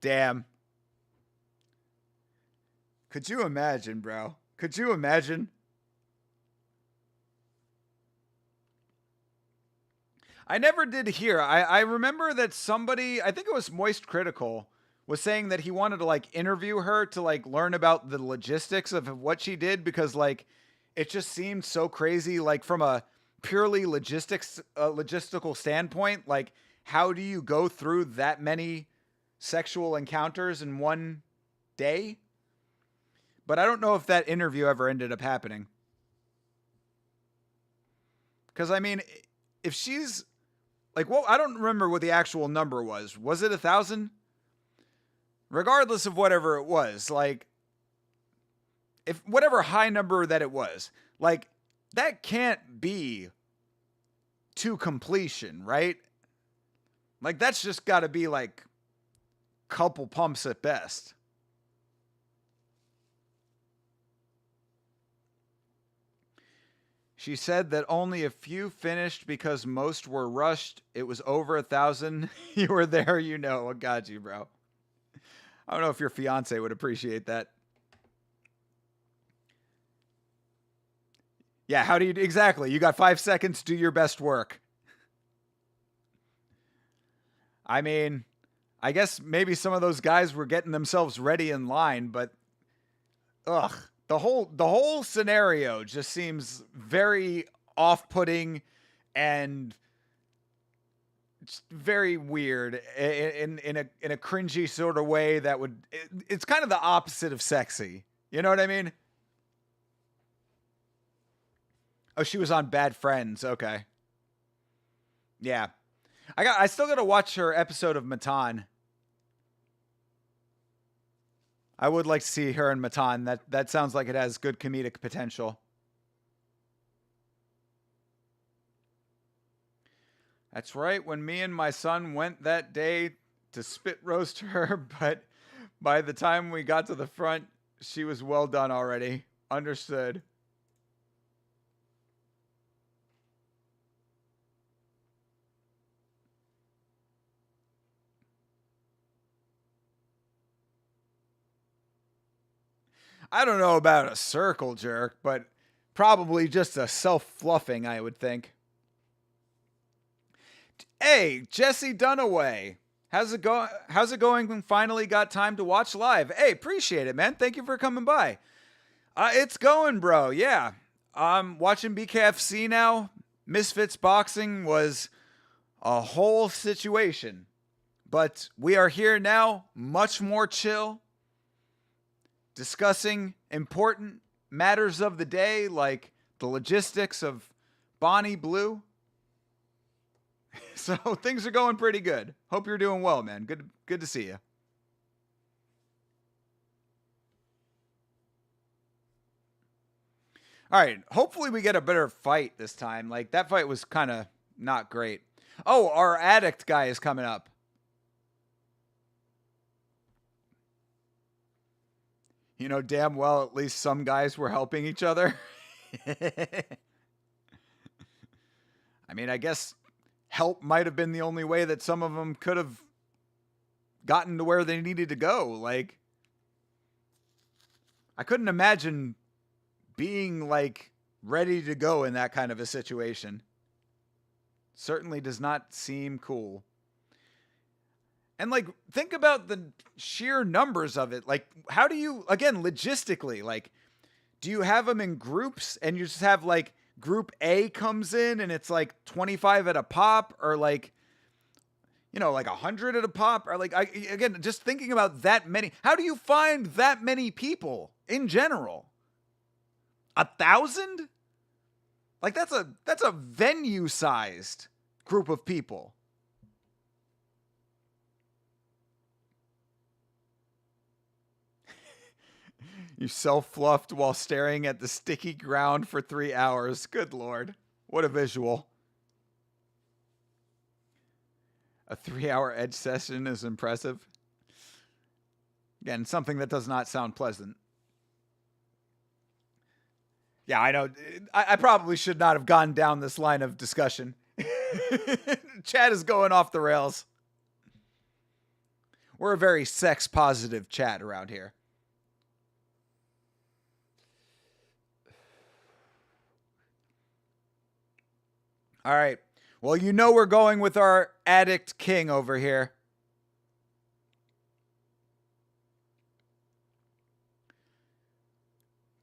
Damn. Could you imagine, bro? Could you imagine? I never did hear. I remember that somebody, I think it was Moist Critical, was saying that he wanted to like interview her to like learn about the logistics of what she did because like it just seemed so crazy. Like from a purely logistical standpoint, like how do you go through that many sexual encounters in one day? But I don't know if that interview ever ended up happening. Because, I mean, if she's... Like, well, I don't remember what the actual number was. Was it 1,000? Regardless of whatever it was, like... if whatever high number that it was, like that can't be to completion, right? Like that's just got to be like couple pumps at best. She said that only a few finished because most were rushed. It was over 1,000. You were there, you know. I got you, bro. I don't know if your fiance would appreciate that. Yeah, how do you exactly? You got 5 seconds, do your best work. I mean, I guess maybe some of those guys were getting themselves ready in line, but ugh, the whole scenario just seems very off-putting and very weird in a cringy sort of way that would it's kind of the opposite of sexy. You know what I mean? Oh, she was on Bad Friends. Okay. Yeah. I still got to watch her episode of Matan. I would like to see her in Matan. That sounds like it has good comedic potential. That's right. When me and my son went that day to spit roast her, but by the time we got to the front, she was well done already. Understood. I don't know about a circle jerk, but probably just a self-fluffing, I would think. Hey, Jesse Dunaway. How's it going? How's it going when finally got time to watch live? Hey, appreciate it, man. Thank you for coming by. It's going, bro. Yeah. I'm watching BKFC now. Misfits Boxing was a whole situation. But we are here now, much more chill, discussing important matters of the day like the logistics of Bonnie Blue. So things are going pretty good. Hope you're doing well, man. Good to see you. All right, hopefully we get a better fight this time. Like that fight was kind of not great. Oh, our addict guy is coming up. You know damn well at least some guys were helping each other. I mean, I guess help might have been the only way that some of them could have gotten to where they needed to go. Like, I couldn't imagine being like ready to go in that kind of a situation. Certainly does not seem cool. And like, think about the sheer numbers of it. Like, how do you, again, logistically, like, do you have them in groups and you just have like group A comes in and it's like 25 at a pop, or like, you know, like 100 at a pop, or like, again, just thinking about that many, how do you find that many people in general? 1,000? Like that's a venue sized group of people. You self-fluffed while staring at the sticky ground for 3 hours. Good Lord. What a visual. A 3-hour edge session is impressive. Again, something that does not sound pleasant. Yeah, I know. I probably should not have gone down this line of discussion. Chat is going off the rails. We're a very sex-positive chat around here. All right. Well, you know we're going with our addict king over here.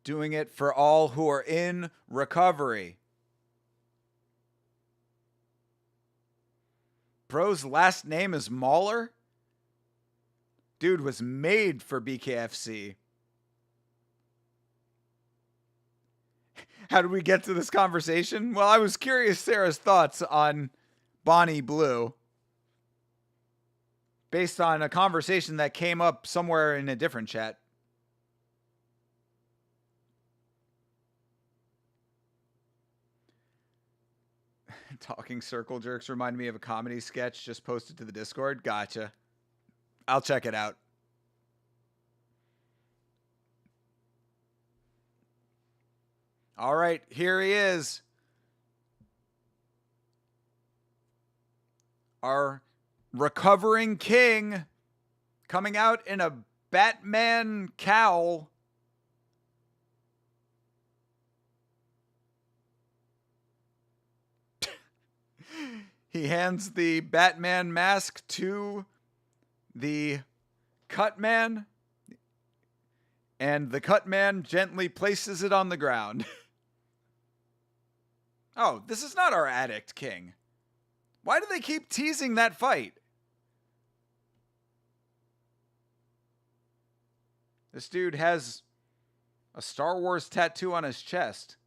Doing it for all who are in recovery. Bro's last name is Mahler? Dude was made for BKFC. How did we get to this conversation? Well, I was curious Sarah's thoughts on Bonnie Blue based on a conversation that came up somewhere in a different chat. Talking circle jerks remind me of a comedy sketch just posted to the Discord. Gotcha. I'll check it out. All right, here he is. Our recovering king coming out in a Batman cowl. He hands the Batman mask to the cut man, and the cut man gently places it on the ground. Oh, this is not our addict king. Why do they keep teasing that fight? This dude has a Star Wars tattoo on his chest.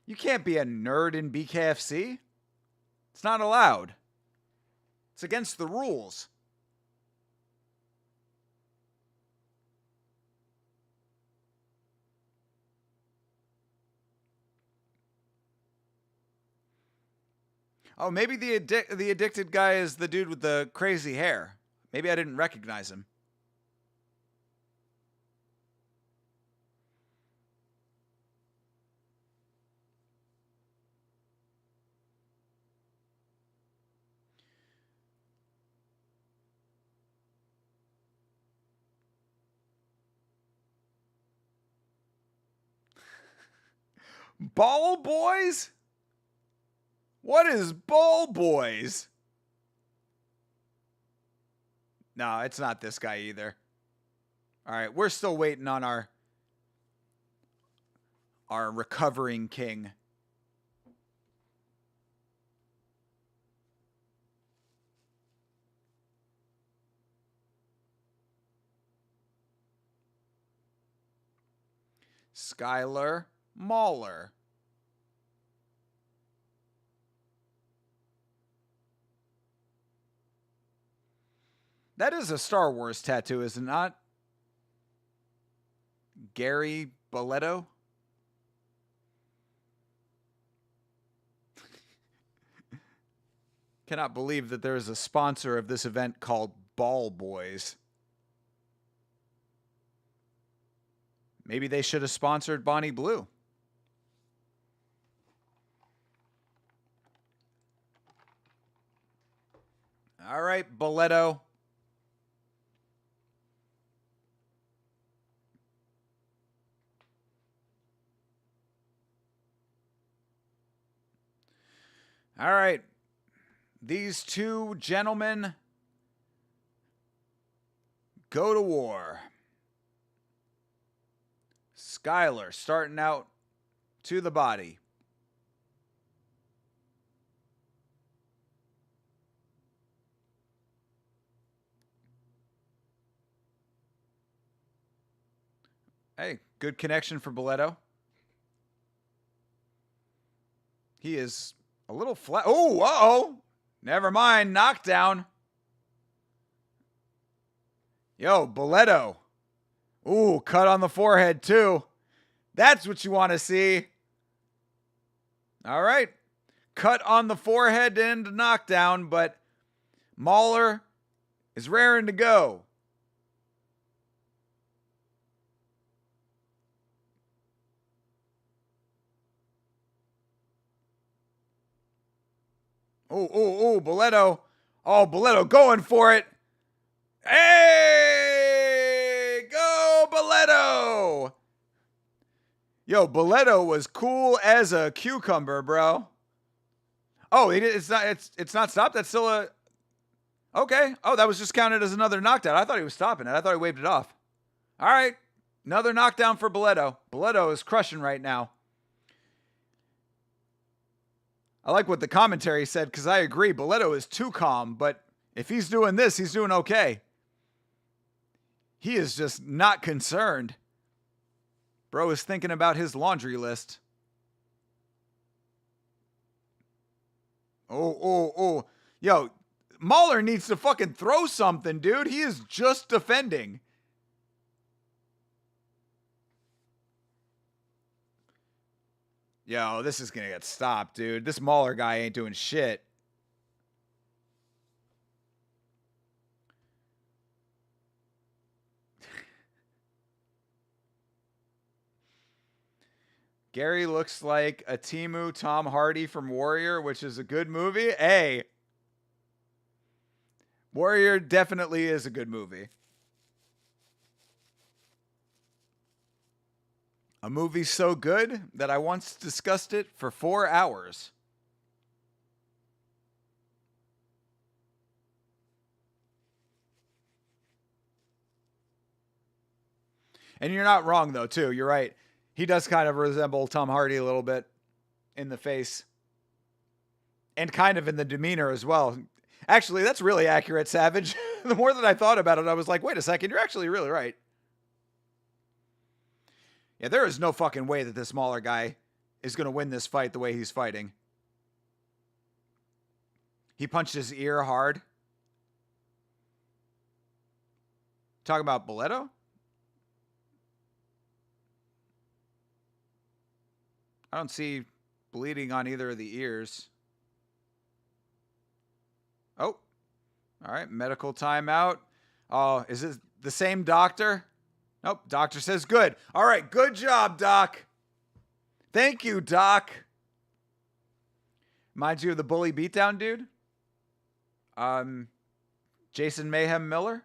You can't be a nerd in BKFC. It's not allowed. It's against the rules. Oh, maybe the addicted guy is the dude with the crazy hair. Maybe I didn't recognize him. Ball boys? What is ball boys? No, it's not this guy either. All right, we're still waiting on our recovering king. Skylar Mauler. That is a Star Wars tattoo, is it not? Gary Boletto? Cannot believe that there is a sponsor of this event called Ball Boys. Maybe they should have sponsored Bonnie Blue. All right, Boletto. All right. These two gentlemen go to war. Skylar starting out to the body. Hey, good connection for Boletto. He is a little flat. Oh, uh-oh. Never mind. Knockdown. Yo, Boletto. Ooh, cut on the forehead, too. That's what you want to see. All right. Cut on the forehead to end knockdown, but Mauler is raring to go. Oh, Boletto. Oh, Boletto going for it. Hey, go Boletto. Yo, Boletto was cool as a cucumber, bro. Oh, it's not stopped. That's still a... Okay. Oh, that was just counted as another knockdown. I thought he was stopping it. I thought he waved it off. All right. Another knockdown for Boletto. Boletto is crushing right now. I like what the commentary said because I agree. Boletto is too calm, but if he's doing this, he's doing okay. He is just not concerned. Bro is thinking about his laundry list. Oh. Yo, Mauler needs to fucking throw something, dude. He is just defending. Yo, this is going to get stopped, dude. This Mauler guy ain't doing shit. Gary looks like a Temu Tom Hardy from Warrior, which is a good movie. Hey, Warrior definitely is a good movie. A movie so good that I once discussed it for 4 hours. And you're not wrong, though, too. You're right. He does kind of resemble Tom Hardy a little bit in the face. And kind of in the demeanor as well. Actually, that's really accurate, Savage. The more that I thought about it, I was like, wait a second, you're actually really right. Yeah, there is no fucking way that this smaller guy is going to win this fight the way he's fighting. He punched his ear hard. Talking about Boleto? I don't see bleeding on either of the ears. Oh, all right. Medical timeout. Oh, is it the same doctor? Nope. Doctor says good. All right. Good job, Doc. Thank you, Doc. Reminds you of the bully beatdown dude? Jason Mayhem Miller?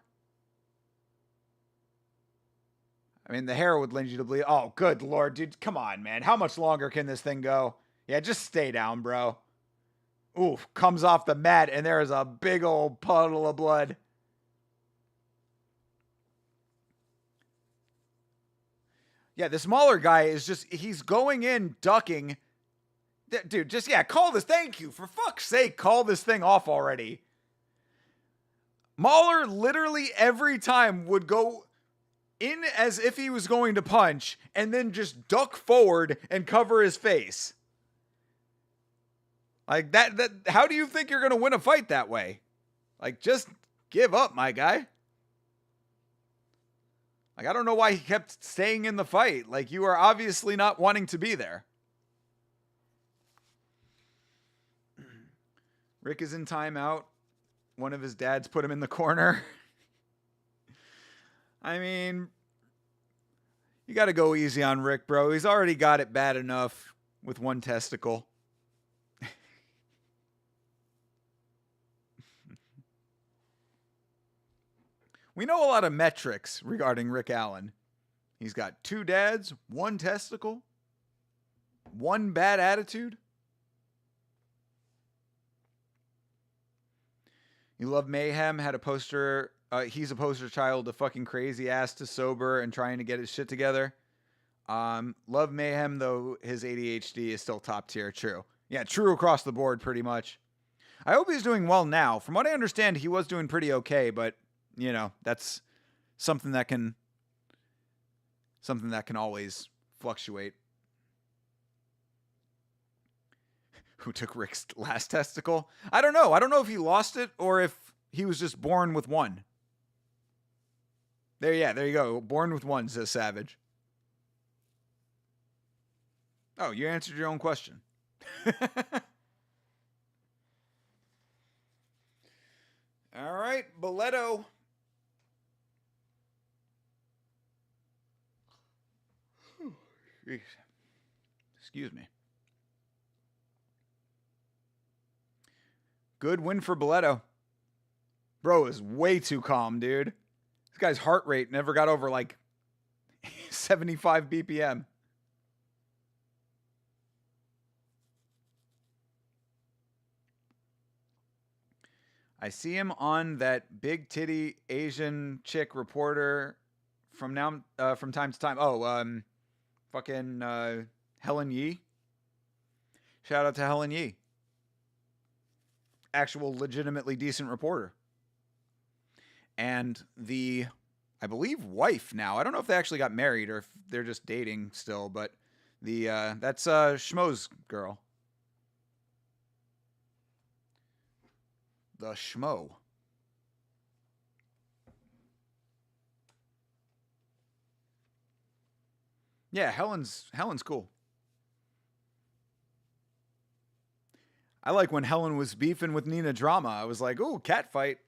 I mean, the hair would lend you to bleed. Oh, good Lord, dude. Come on, man. How much longer can this thing go? Yeah, just stay down, bro. Oof, comes off the mat, and there is a big old puddle of blood. Yeah, the smaller guy is just, he's going in, ducking. Dude, just, yeah, call this. Thank you. For fuck's sake, call this thing off already. Mauler literally every time would go in as if he was going to punch and then just duck forward and cover his face. Like that how do you think you're going to win a fight that way? Like, just give up, my guy. Like, I don't know why he kept staying in the fight. Like, you are obviously not wanting to be there. Rick is in timeout. One of his dads put him in the corner. I mean, you got to go easy on Rick, bro. He's already got it bad enough with one testicle. We know a lot of metrics regarding Rick Allen. He's got 2 dads, 1 testicle, 1 bad attitude. You love Mayhem, had a poster. He's a poster child of fucking crazy ass to sober and trying to get his shit together. Love Mayhem, though his ADHD is still top tier. True. Yeah, true across the board, pretty much. I hope he's doing well now. From what I understand, he was doing pretty okay, but, you know, that's something that can always fluctuate. Who took Rick's last testicle? I don't know. I don't know if he lost it or if he was just born with 1. There you go. Born with 1, says Savage. Oh, you answered your own question. All right, Boleto. Excuse me. Good win for Boleto. Bro is way too calm, dude. This guy's heart rate never got over like 75 BPM. I see him on that big titty Asian chick reporter from time to time. Oh, fucking Helen Yee. Shout out to Helen Yee. Actual legitimately decent reporter. And the, I believe, wife now. I don't know if they actually got married or if they're just dating still, but that's Schmo's girl. The Schmo. Yeah, Helen's cool. I like when Helen was beefing with Nina Drama. I was like, ooh, cat fight.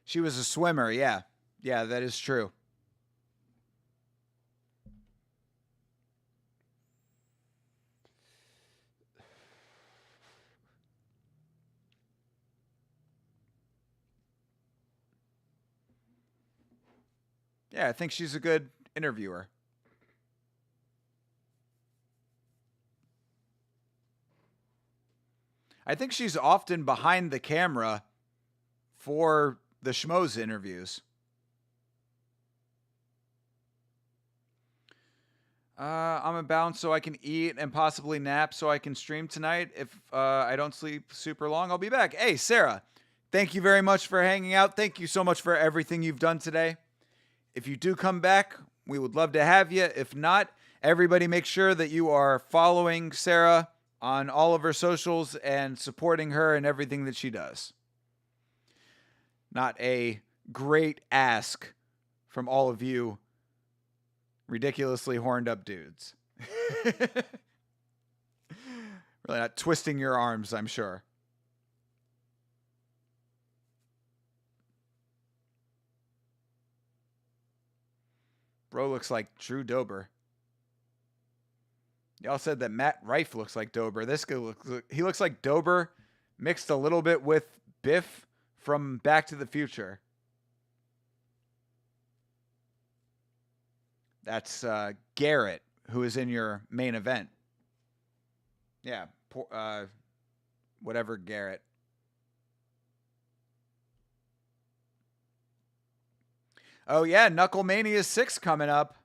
She was a swimmer, yeah. Yeah, that is true. Yeah, I think she's a good interviewer. I think she's often behind the camera for the Schmoes interviews. I'm about so I can eat and possibly nap so I can stream tonight. If I don't sleep super long, I'll be back. Hey, Sarah, thank you very much for hanging out. Thank you so much for everything you've done today. If you do come back, we would love to have you. If not, everybody make sure that you are following Sarah on all of her socials and supporting her and everything that she does. Not a great ask from all of you ridiculously horned up dudes. Really not twisting your arms, I'm sure. Bro looks like Drew Dober. Y'all said that Matt Rife looks like Dober. This guy looks like Dober mixed a little bit with Biff from Back to the Future. That's Garrett, who is in your main event. Yeah, whatever Garrett. Oh yeah, Knucklemania 6 coming up.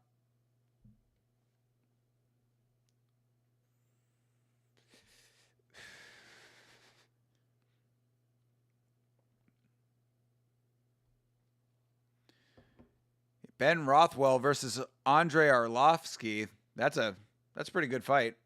Ben Rothwell versus Andre Arlovsky. That's a pretty good fight.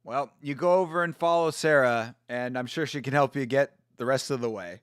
Well, you go over and follow Sarah, and I'm sure she can help you get the rest of the way.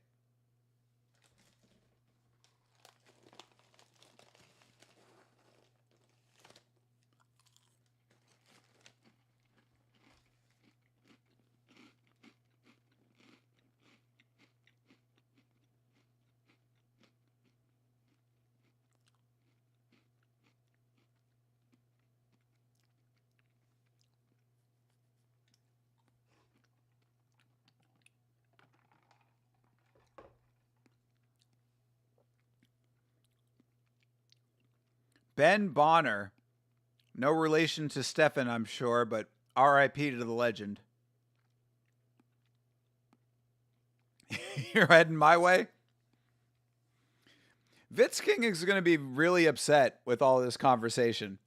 Ben Bonner, no relation to Stefan, I'm sure, but R.I.P. to the legend. You're heading my way? Vince King is going to be really upset with all this conversation.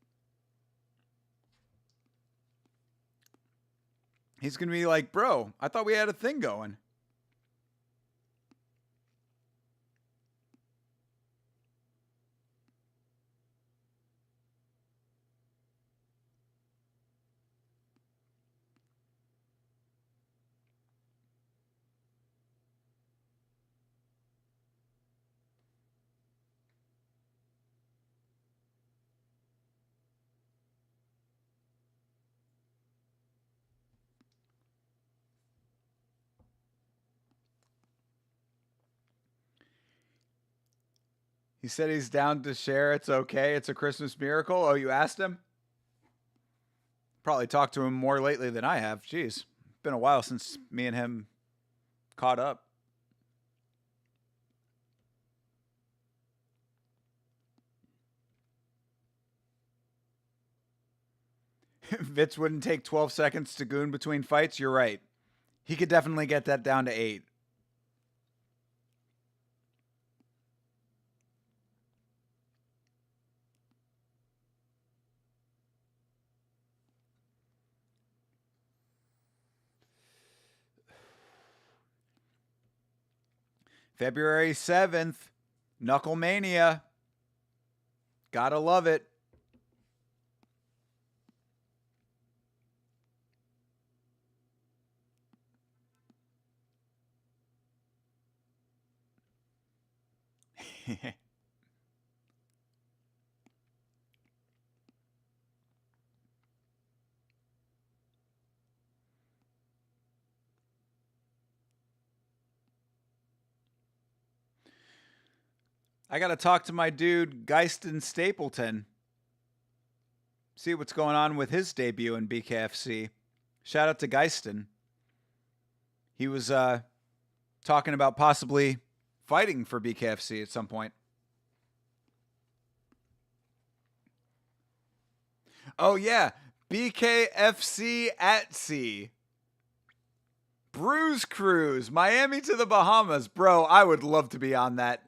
He's going to be like, bro, I thought we had a thing going. He said he's down to share. It's okay. It's a Christmas miracle. Oh, you asked him? Probably talked to him more lately than I have. Jeez. Been a while since me and him caught up. Vitz wouldn't take 12 seconds to goon between fights. You're right. He could definitely get that down to 8. February 7th, Knuckle Mania. Gotta love it. I got to talk to my dude, Geiston Stapleton. See what's going on with his debut in BKFC. Shout out to Geiston. He was talking about possibly fighting for BKFC at some point. Oh, yeah. BKFC at sea. Bruise Cruise. Miami to the Bahamas. Bro, I would love to be on that.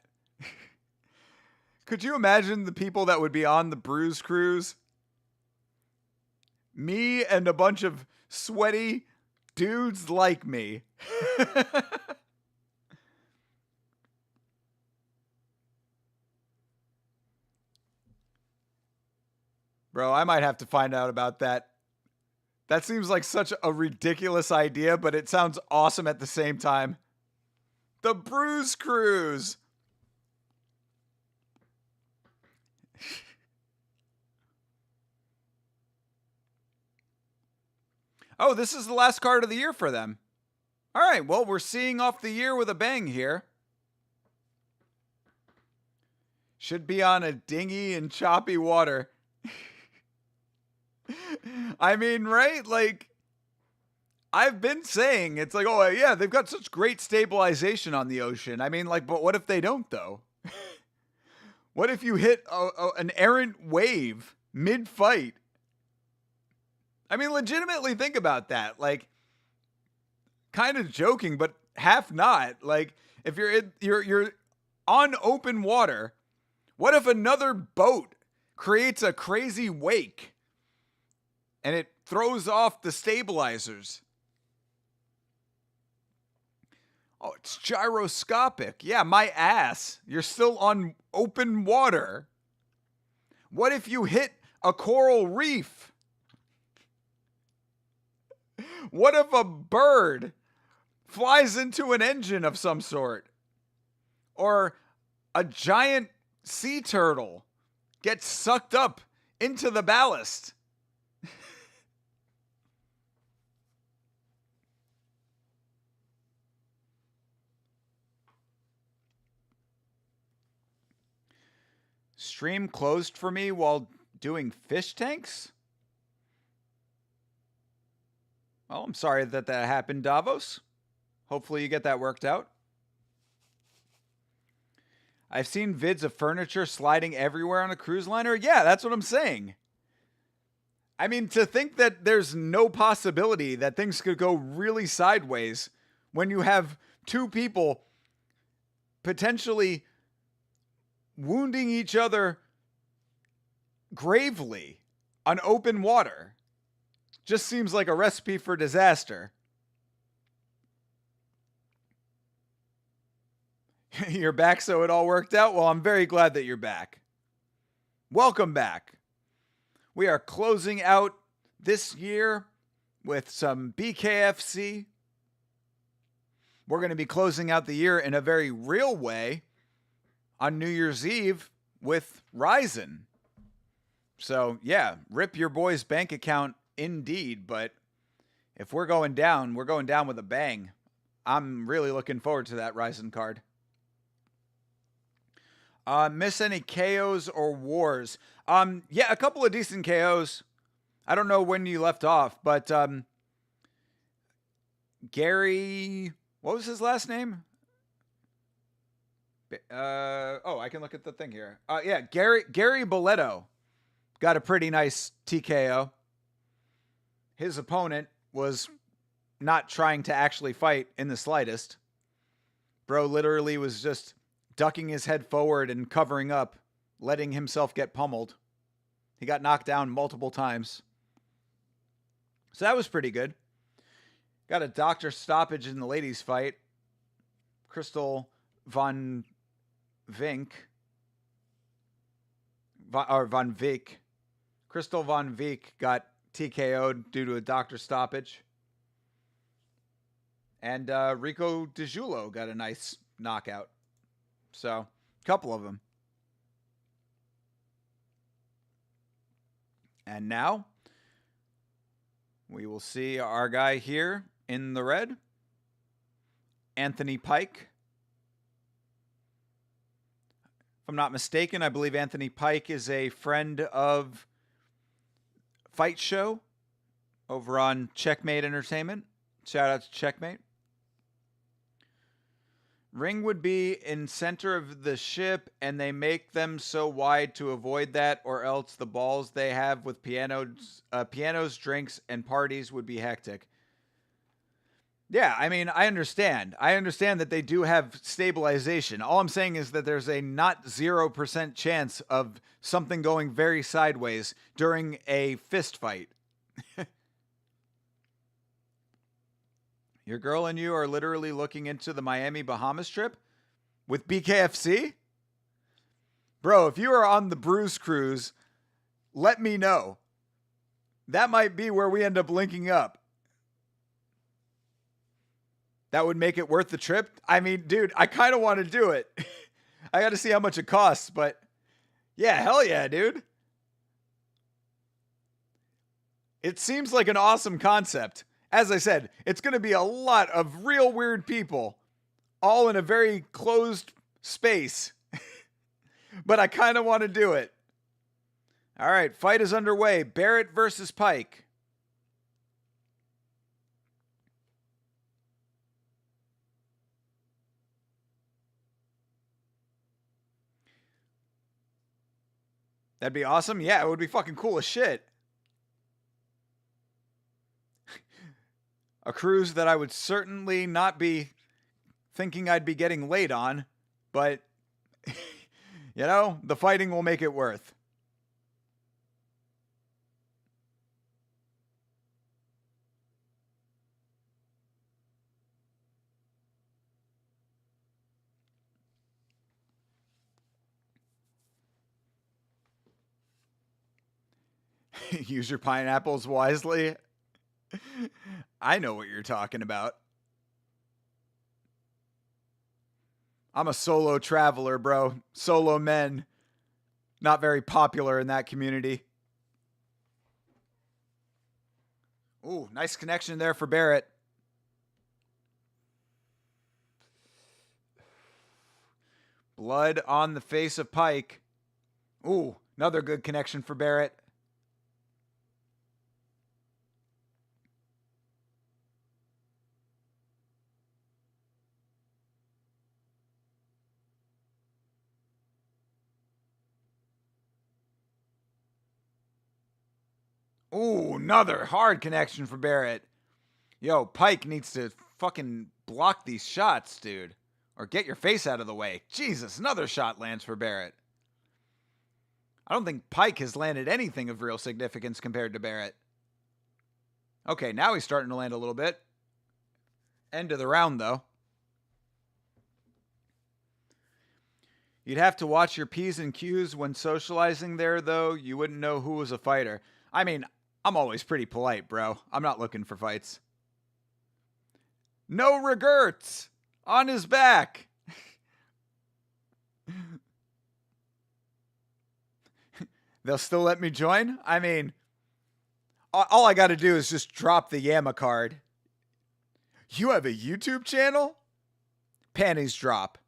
Could you imagine the people that would be on the Bruise Cruise? Me and a bunch of sweaty dudes like me. Bro, I might have to find out about that. That seems like such a ridiculous idea, but it sounds awesome at the same time. The Bruise Cruise. Oh, this is the last card of the year for them. All right, well, we're seeing off the year with a bang here. Should be on a dinghy in choppy water. I mean, right? Like, I've been saying, it's like, oh, yeah, they've got such great stabilization on the ocean. I mean, like, but what if they don't, though? What if you hit an errant wave mid-fight? I mean, legitimately think about that. Like, kind of joking, but half not. Like, if you're on open water, what if another boat creates a crazy wake and it throws off the stabilizers? Oh, it's gyroscopic. Yeah, my ass. You're still on open water. What if you hit a coral reef? What if a bird flies into an engine of some sort? Or a giant sea turtle gets sucked up into the ballast? Stream closed for me while doing fish tanks? Well, I'm sorry that happened, Davos. Hopefully you get that worked out. I've seen vids of furniture sliding everywhere on a cruise liner. Yeah, that's what I'm saying. I mean, to think that there's no possibility that things could go really sideways when you have two people potentially wounding each other gravely on open water just seems like a recipe for disaster. You're back, so it all worked out? Well, I'm very glad that you're back. Welcome back. We are closing out this year with some BKFC. We're going to be closing out the year in a very real way on New Year's Eve with Ryzen. So, yeah, rip your boy's bank account indeed, but if we're going down with a bang. I'm really looking forward to that Ryzen card. Miss any KOs or wars? Yeah, a couple of decent KOs. I don't know when you left off, but Gary, what was his last name? Oh, I can look at the thing here. Yeah, Gary Boleto got a pretty nice TKO. His opponent was not trying to actually fight in the slightest. Bro literally was just ducking his head forward and covering up, letting himself get pummeled. He got knocked down multiple times. So that was pretty good. Got a doctor stoppage in the ladies' fight. Crystal Von Vink. Von Vick. Crystal Von Vick got TKO'd due to a doctor stoppage. And Rico DiGiulio got a nice knockout. So, a couple of them. And now, we will see our guy here in the red, Anthony Pike. If I'm not mistaken, I believe Anthony Pike is a friend of Fight Show over on Checkmate Entertainment. Shout out to Checkmate. Ring would be in center of the ship, and they make them so wide to avoid that, or else the balls they have with pianos, drinks, and parties would be hectic. Yeah, I mean, I understand. I understand that they do have stabilization. All I'm saying is that there's a not 0% chance of something going very sideways during a fist fight. Your girl and you are literally looking into the Miami Bahamas trip with BKFC? Bro, if you are on the Bruise Cruise, let me know. That might be where we end up linking up. That would make it worth the trip. I mean, dude, I kind of want to do it. I got to see how much it costs, but yeah, hell yeah, dude. It seems like an awesome concept. As I said, it's going to be a lot of real weird people, all in a very closed space. But I kind of want to do it. All right, fight is underway. Barrett versus Pike. That'd be awesome. Yeah, it would be fucking cool as shit. A cruise that I would certainly not be thinking I'd be getting laid on, but, you know, the fighting will make it worth. Use your pineapples wisely. I know what you're talking about. I'm a solo traveler, bro. Solo men. Not very popular in that community. Ooh, nice connection there for Barrett. Blood on the face of Pike. Ooh, another good connection for Barrett. Ooh, another hard connection for Barrett. Yo, Pike needs to fucking block these shots, dude. Or get your face out of the way. Jesus, another shot lands for Barrett. I don't think Pike has landed anything of real significance compared to Barrett. Okay, now he's starting to land a little bit. End of the round, though. You'd have to watch your P's and Q's when socializing there, though. You wouldn't know who was a fighter. I mean, I'm always pretty polite, bro. I'm not looking for fights. No regrets! On his back! They'll still let me join? I mean, all I gotta do is just drop the Yamma card. You have a YouTube channel? Panties drop.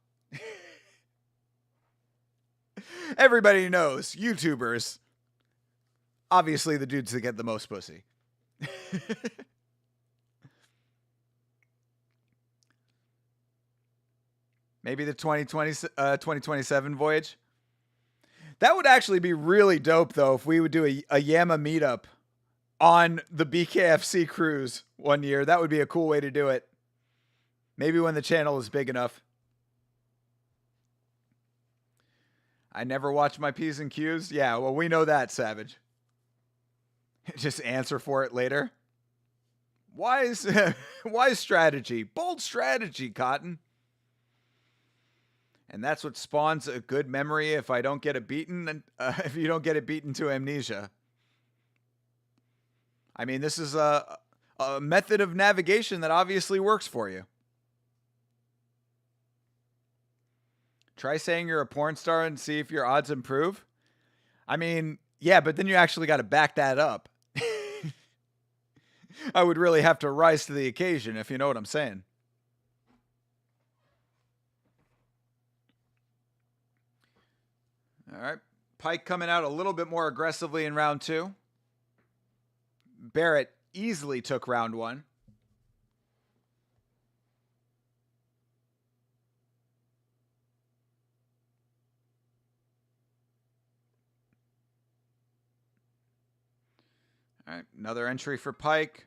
Everybody knows. YouTubers. Obviously the dudes that get the most pussy. Maybe the 2027 voyage. That would actually be really dope, though, if we would do a Yama meetup on the BKFC cruise one year. That would be a cool way to do it. Maybe when the channel is big enough. I never watch my P's and Q's. Yeah, well, we know that, Savage. Just answer for it later. Wise strategy. Bold strategy, Cotton. And that's what spawns a good memory if I don't get it beaten, if you don't get it beaten to amnesia. I mean, this is a method of navigation that obviously works for you. Try saying you're a porn star and see if your odds improve. I mean, yeah, but then you actually got to back that up. I would really have to rise to the occasion, if you know what I'm saying. All right. Pike coming out a little bit more aggressively in round 2. Barrett easily took round 1. All right. Another entry for Pike.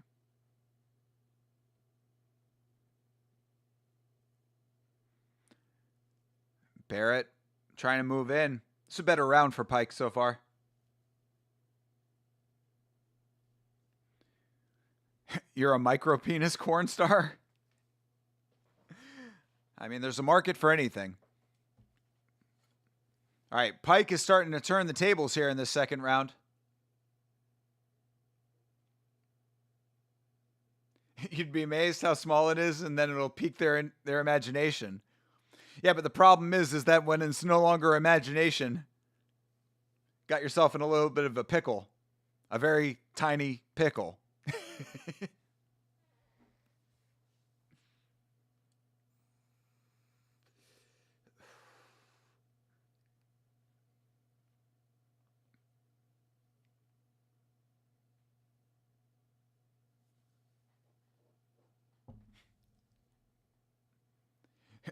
Barrett trying to move in. It's a better round for Pike so far. You're a micro penis corn star? I mean, there's a market for anything. All right, Pike is starting to turn the tables here in this second round. You'd be amazed how small it is, and then it'll pique their imagination. Yeah, but the problem is that when it's no longer imagination, got yourself in a little bit of a pickle. A very tiny pickle.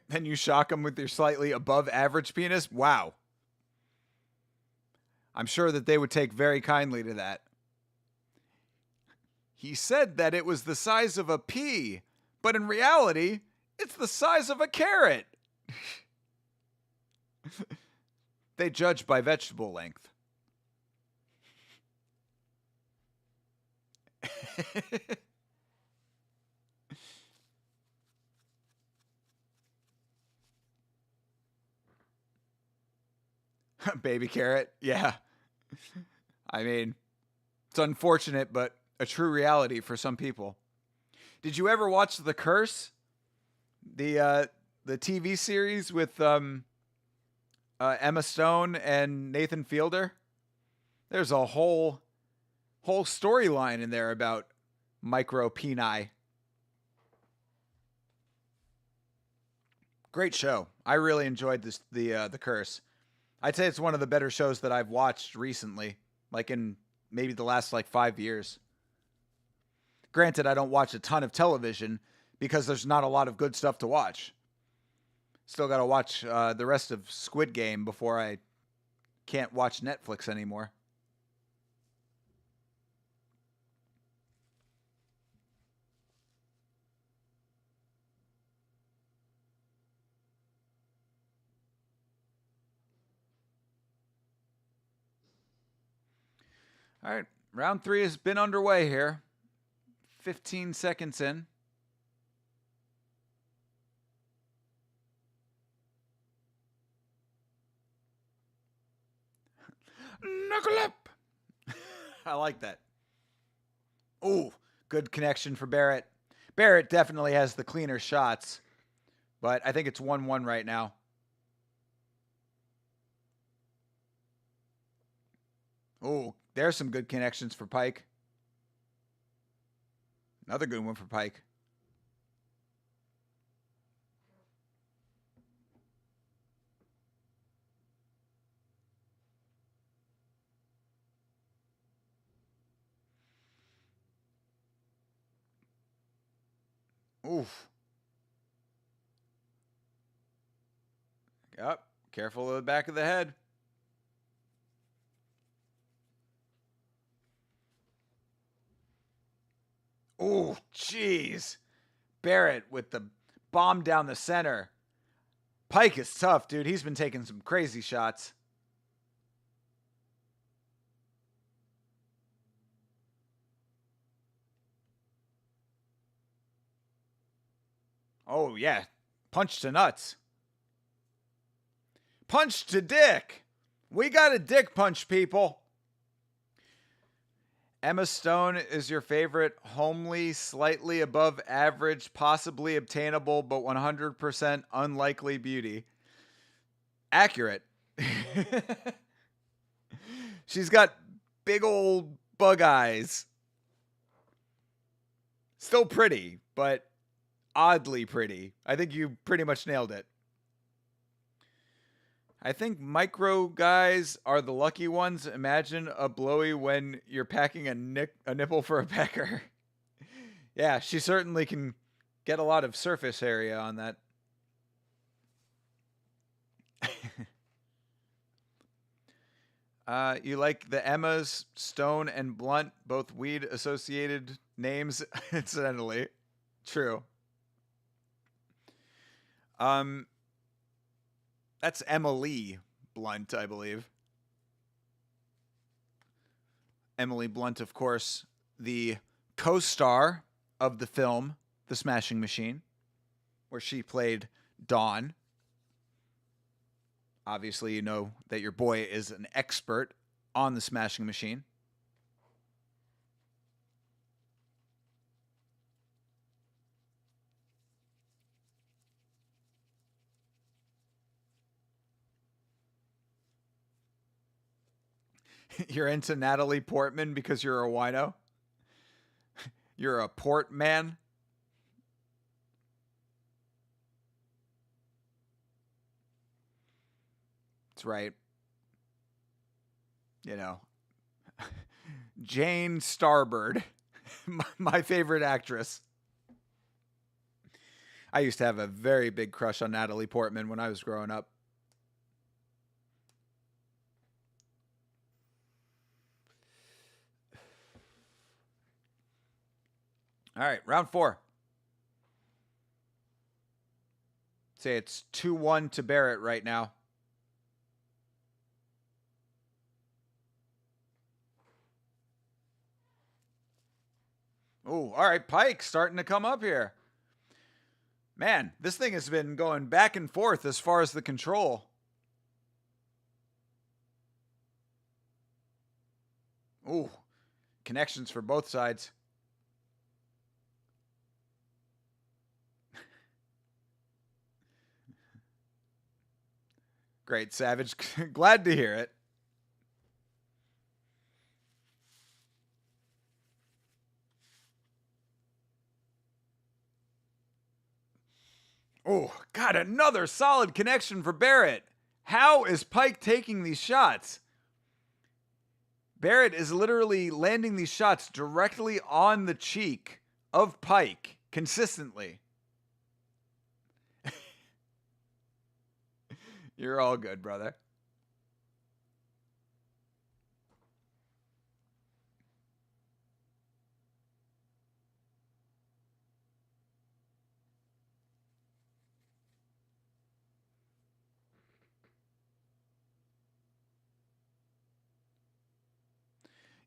Then you shock them with your slightly above average penis? Wow. I'm sure that they would take very kindly to that. He said that it was the size of a pea, but in reality, it's the size of a carrot. They judge by vegetable length. Baby carrot, yeah. I mean, it's unfortunate, but a true reality for some people. Did you ever watch The Curse? The TV series with Emma Stone and Nathan Fielder? There's a whole storyline in there about micro peni. Great show. I really enjoyed The Curse. I'd say it's one of the better shows that I've watched recently, like in maybe the last 5 years. Granted, I don't watch a ton of television because there's not a lot of good stuff to watch. Still got to watch the rest of Squid Game before I can't watch Netflix anymore. All right, round 3 has been underway here. 15 seconds in. Knuckle up. I like that. Ooh, good connection for Barrett. Barrett definitely has the cleaner shots, but I think it's 1-1 right now. Ooh, there's some good connections for Pike. Another good one for Pike. Oof. Yep. Careful of the back of the head. Oh, jeez. Barrett with the bomb down the center. Pike is tough, dude. He's been taking some crazy shots. Oh, yeah. Punch to nuts. Punch to dick. We got a dick punch, people. Emma Stone is your favorite homely, slightly above average, possibly obtainable, but 100% unlikely beauty. Accurate. She's got big old bug eyes. Still pretty, but oddly pretty. I think you pretty much nailed it. I think micro guys are the lucky ones. Imagine a blowy when you're packing a nipple for a pecker. Yeah, she certainly can get a lot of surface area on that. You like the Emmas, Stone, and Blunt, both weed associated names, incidentally. True. That's Emily Blunt, I believe. Emily Blunt, of course, the co-star of the film The Smashing Machine, where she played Dawn. Obviously, you know that your boy is an expert on The Smashing Machine. You're into Natalie Portman because you're a wino? You're a port man? That's right. You know, Jane Starbird, my favorite actress. I used to have a very big crush on Natalie Portman when I was growing up. All right, round 4. Say it's 2-1 to Barrett right now. Oh, all right, Pike starting to come up here. Man, this thing has been going back and forth as far as the control. Ooh, connections for both sides. Great, Savage. Glad to hear it. Oh, God, another solid connection for Barrett. How is Pike taking these shots? Barrett is literally landing these shots directly on the cheek of Pike consistently. You're all good, brother.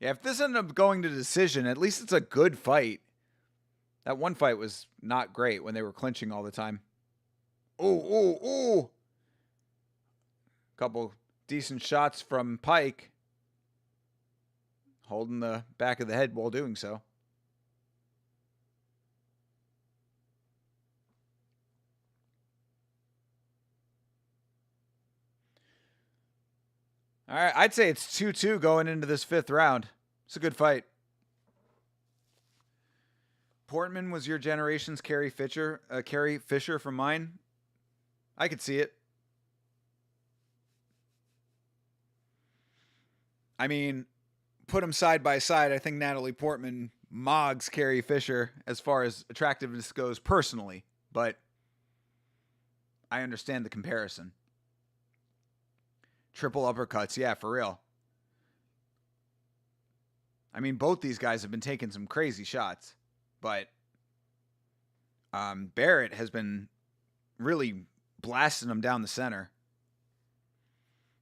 Yeah, if this ended up going to decision, at least it's a good fight. That one fight was not great when they were clinching all the time. Oh. Couple decent shots from Pike. Holding the back of the head while doing so. All right, I'd say it's 2-2 going into this 5th round. It's a good fight. Portman was your generation's Carrie Fisher from mine. I could see it. I mean, put them side by side. I think Natalie Portman Moggs Carrie Fisher as far as attractiveness goes personally, but I understand the comparison. Triple uppercuts, yeah, for real. I mean, both these guys have been taking some crazy shots, but Barrett has been really blasting them down the center.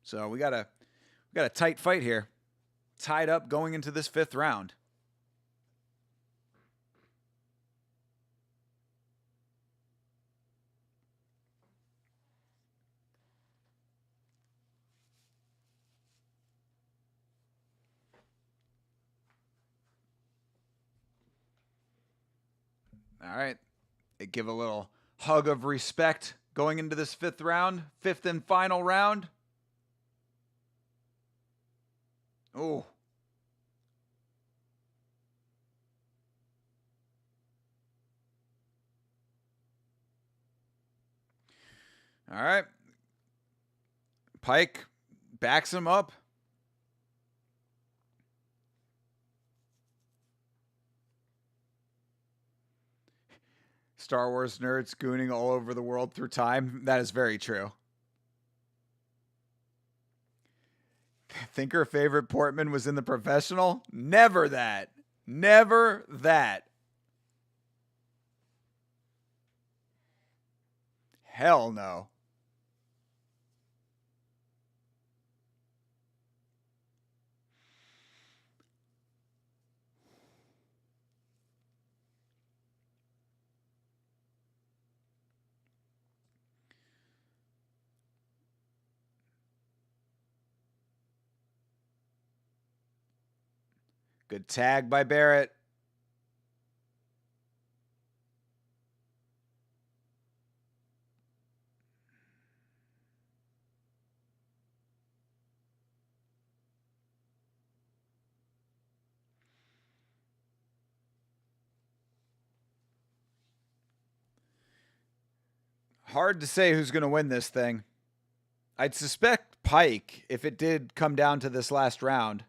So we got a tight fight here, tied up going into this 5th round. All right. Give a little hug of respect going into this 5th round, 5th and final round. Oh. All right. Pike backs him up. Star Wars nerds gooning all over the world through time. That is very true. Think her favorite Portman was in The Professional? Never that. Never that. Hell no. Good tag by Barrett. Hard to say who's going to win this thing. I'd suspect Pike if it did come down to this last round.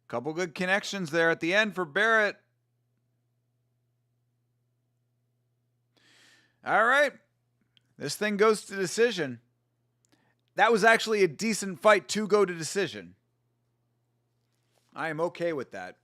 Couple good connections there at the end for Barrett. All right. This thing goes to decision. That was actually a decent fight to go to decision. I am okay with that.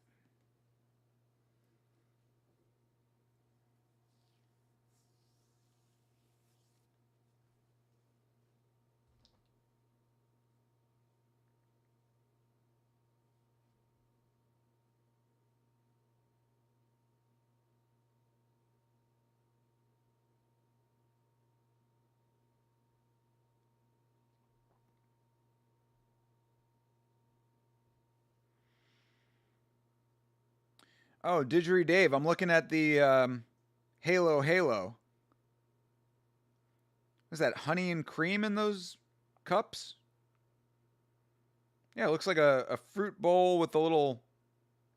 Oh, Didgeridoo Dave, I'm looking at the Halo. Is that honey and cream in those cups? Yeah, it looks like a fruit bowl with a little,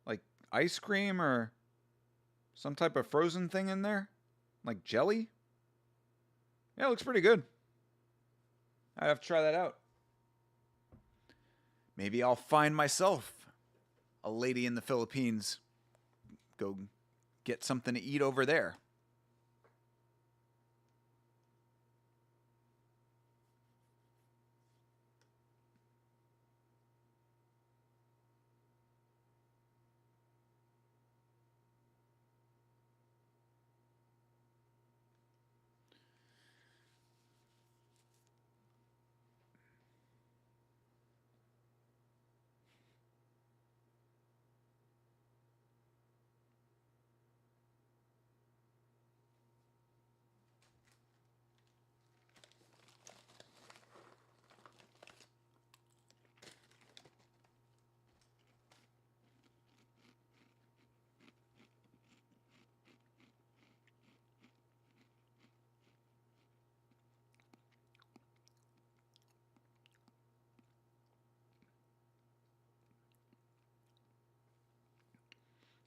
like, ice cream or some type of frozen thing in there. Like jelly? Yeah, it looks pretty good. I have to try that out. Maybe I'll find myself a lady in the Philippines. Go get something to eat over there.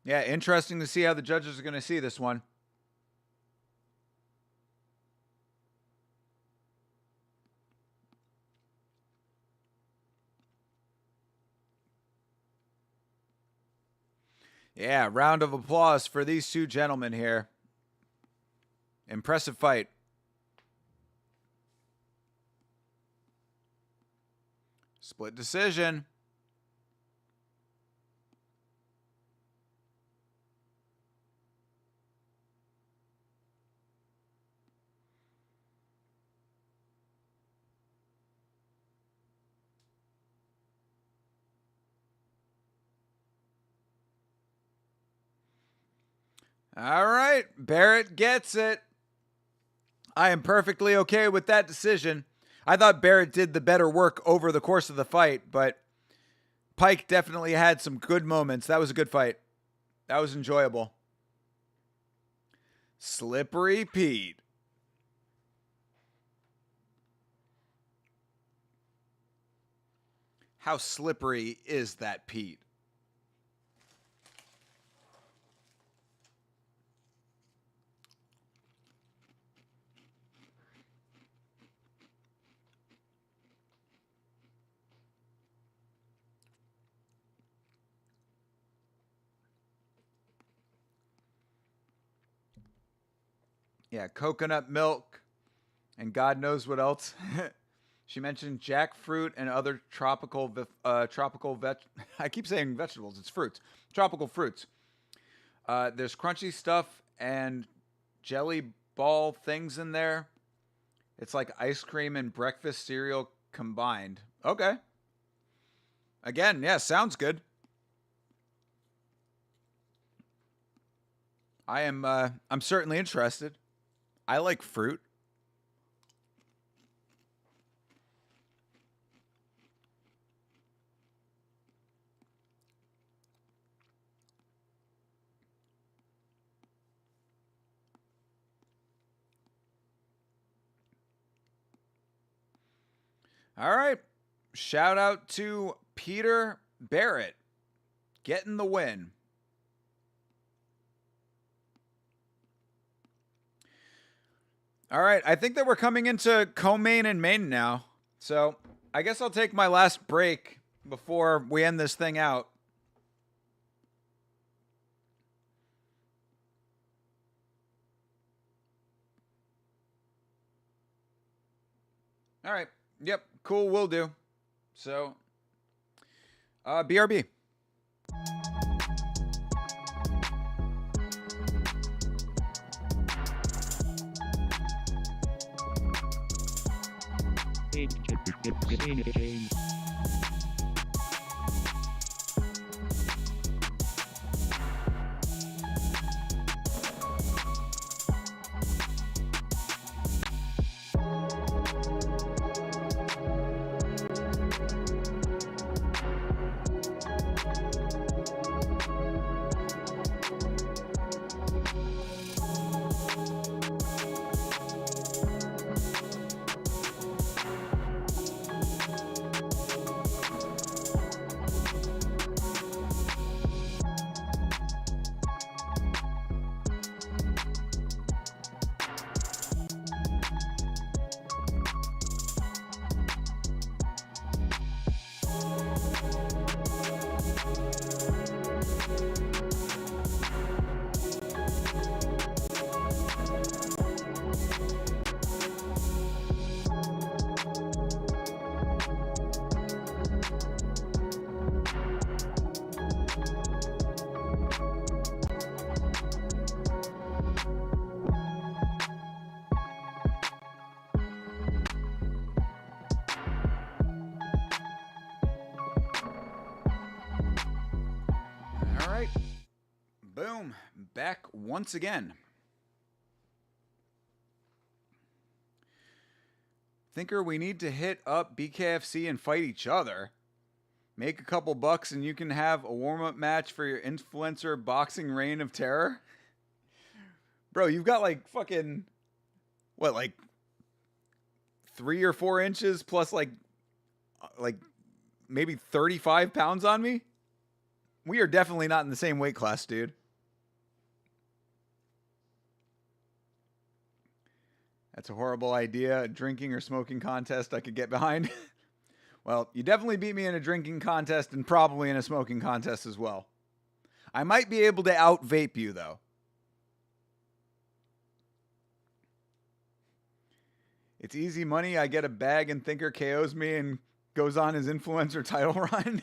Yeah, interesting to see how the judges are going to see this one. Yeah, round of applause for these two gentlemen here. Impressive fight. Split decision. All right, Barrett gets it. I am perfectly okay with that decision. I thought Barrett did the better work over the course of the fight, but Pike definitely had some good moments. That was a good fight. That was enjoyable. Slippery Pete. How slippery is that Pete? Yeah, coconut milk and God knows what else. She mentioned jackfruit and other tropical I keep saying vegetables, it's fruits. Tropical fruits. There's crunchy stuff and jelly ball things in there. It's like ice cream and breakfast cereal combined. Okay. Again, yeah, sounds good. I'm certainly interested. I like fruit. All right. Shout out to Peter Barrett getting the win. All right. I think that we're coming into co-main and main now. So I guess I'll take my last break before we end this thing out. All right. Yep. Cool. Will do. So, BRB. All right. Boom. Back once again. Thinker, we need to hit up BKFC and fight each other. Make a couple bucks and you can have a warm-up match for your influencer boxing reign of terror. Bro, you've got like fucking, what, like 3 or 4 inches plus like maybe 35 pounds on me? We are definitely not in the same weight class, dude. That's a horrible idea. A drinking or smoking contest I could get behind. Well, you definitely beat me in a drinking contest and probably in a smoking contest as well. I might be able to out vape you, though. It's easy money. I get a bag and Thinker KOs me and goes on his influencer title run.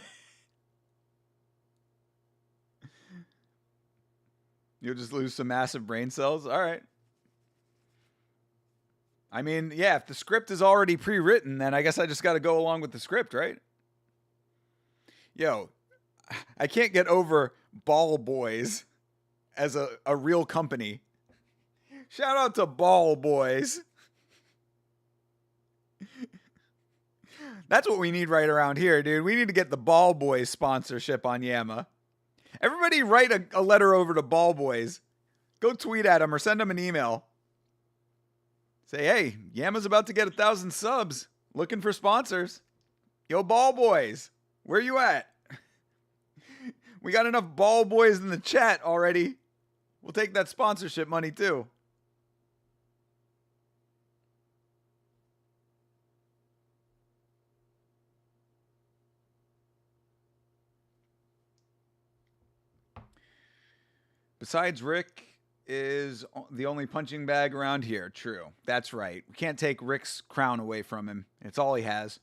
You'll just lose some massive brain cells. All right. I mean, yeah, if the script is already pre-written, then I guess I just got to go along with the script, right? Yo, I can't get over Ball Boys as a real company. Shout out to Ball Boys. That's what we need right around here, dude. We need to get the Ball Boys sponsorship on Yamma. Everybody write a letter over to Ball Boys. Go tweet at them or send them an email. Say, hey, Yamma's about to get 1,000 subs. Looking for sponsors. Yo, Ball Boys, where you at? We got enough Ball Boys in the chat already. We'll take that sponsorship money too. Besides, Rick is the only punching bag around here. True. That's right. We can't take Rick's crown away from him. It's all he has.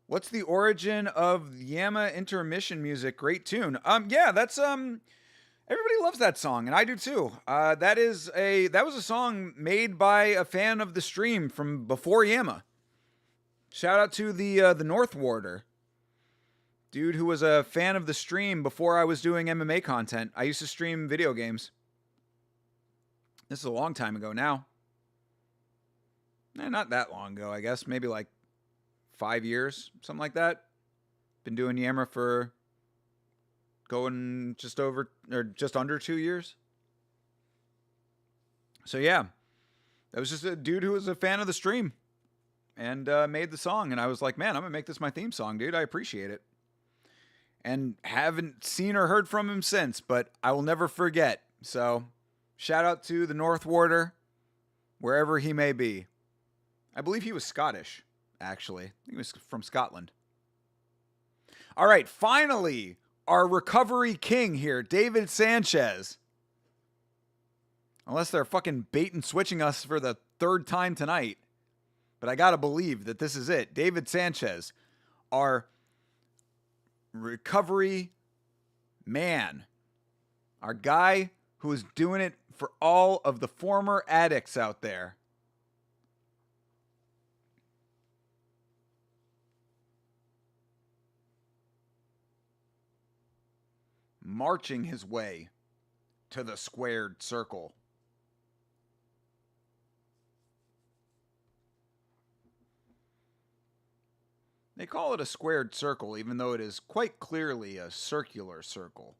What's the origin of Yamma intermission music? Great tune. Yeah, that's everybody loves that song, and I do too. That was a song made by a fan of the stream from before Yamma. Shout out to the North Warder. Dude who was a fan of the stream before I was doing MMA content. I used to stream video games. This is a long time ago now. Not that long ago, I guess. Maybe like 5 years, something like that. Been doing Yammer for going just under 2 years. So yeah, that was just a dude who was a fan of the stream and made the song. And I was like, man, I'm going to make this my theme song, dude. I appreciate it. And haven't seen or heard from him since, but I will never forget. So, shout out to the North Warder, wherever he may be. I believe he was Scottish, actually. He was from Scotland. All right, finally, our recovery king here, David Sanchez. Unless they're fucking bait and switching us for the third time tonight. But I gotta believe that this is it. David Sanchez, our recovery man, our guy who is doing it for all of the former addicts out there. Marching his way to the squared circle. They call it a squared circle, even though it is quite clearly a circular circle.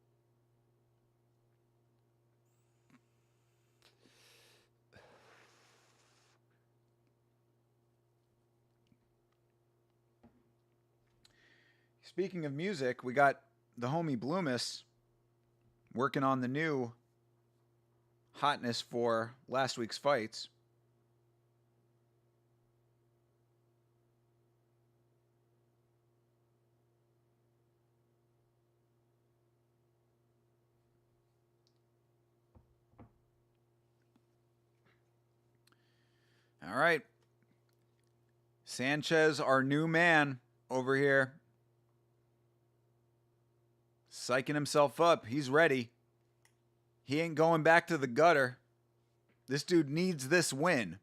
Speaking of music, we got the homie Bloomis working on the new hotness for last week's fights. All right. Sanchez, our new man over here. Psyching himself up. He's ready. He ain't going back to the gutter. This dude needs this win.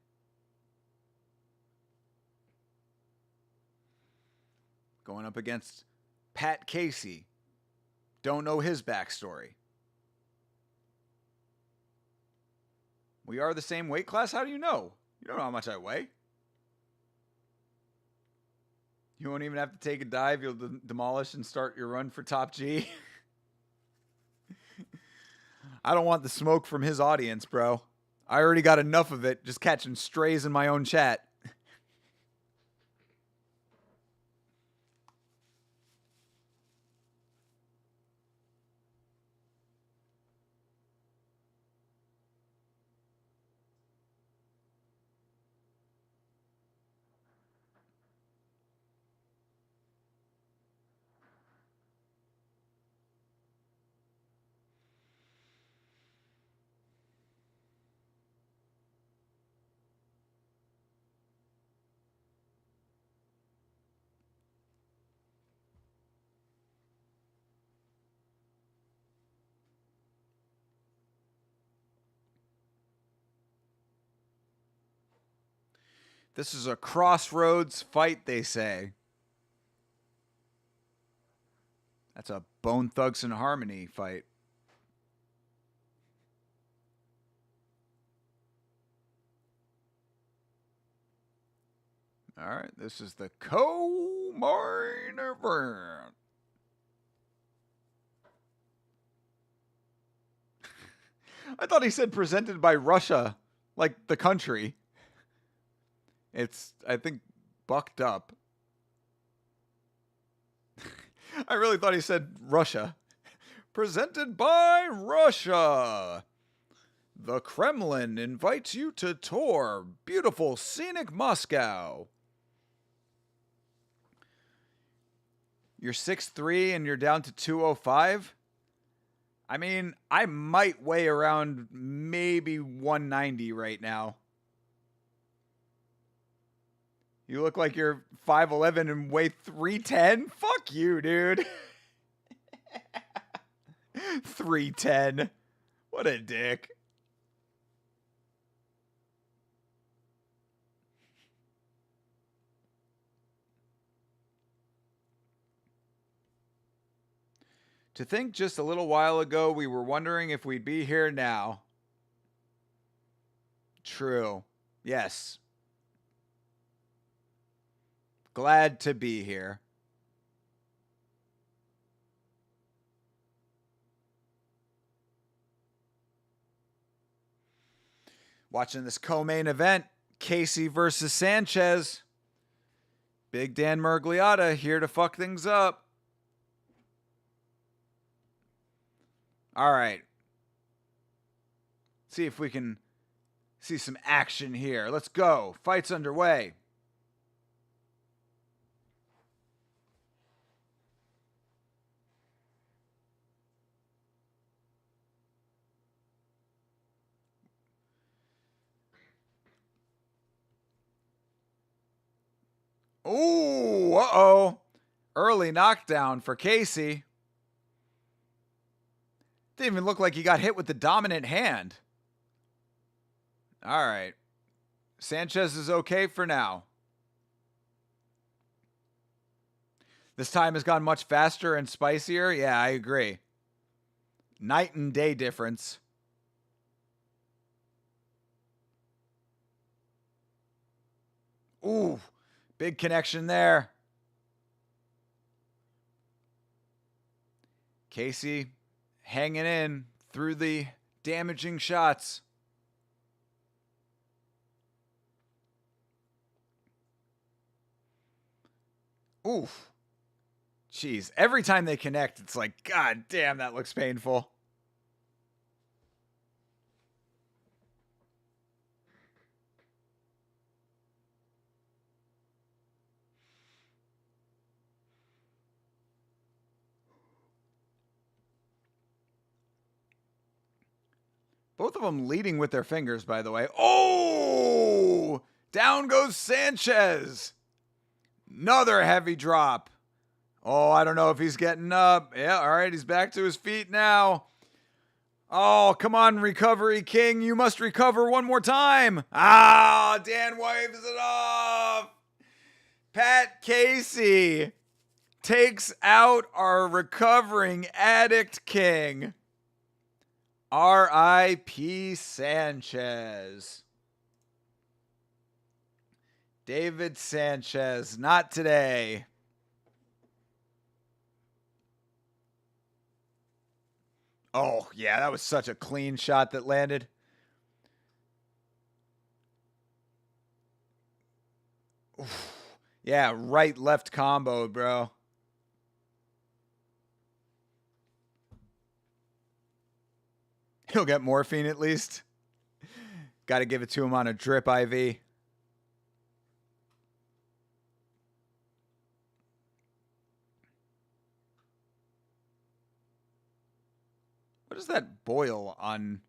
Going up against Pat Casey. Don't know his backstory. We are the same weight class? How do you know? You don't know how much I weigh. You won't even have to take a dive. You'll demolish and start your run for top G. I don't want the smoke from his audience, bro. I already got enough of it just catching strays in my own chat. This is a crossroads fight, they say. That's a Bone Thugs and Harmony fight. All right, this is the co-main event. I thought he said presented by Russia, like the country. It's, I think, bucked up. I really thought he said Russia. Presented by Russia. The Kremlin invites you to tour beautiful scenic Moscow. You're 6'3" and you're down to 205? I mean, I might weigh around maybe 190 right now. You look like you're 5'11" and weigh 310? Fuck you, dude. 310. What a dick. To think just a little while ago we were wondering if we'd be here now. True. Yes. Glad to be here. Watching this co-main event, Casey versus Sanchez. Big Dan Murgliata here to fuck things up. All right. See if we can see some action here. Let's go. Fight's underway. Ooh, uh-oh. Early knockdown for Casey. Didn't even look like he got hit with the dominant hand. All right. Sanchez is okay for now. This time has gone much faster and spicier. Yeah, I agree. Night and day difference. Ooh, big connection there. Casey hanging in through the damaging shots. Oof. Jeez, every time they connect, it's like, God damn, that looks painful. Both of them leading with their fingers, by the way. Oh! Down goes Sanchez. Another heavy drop. Oh, I don't know if he's getting up. Yeah, all right, he's back to his feet now. Oh, come on, Recovery King. You must recover one more time. Ah, Dan waves it off. Pat Casey takes out our recovering addict king. R.I.P. Sanchez. David Sanchez, not today. Oh, yeah, that was such a clean shot that landed. Oof. Yeah, right-left combo, bro. He'll get morphine at least. Got to give it to him on a drip IV. What is that boil on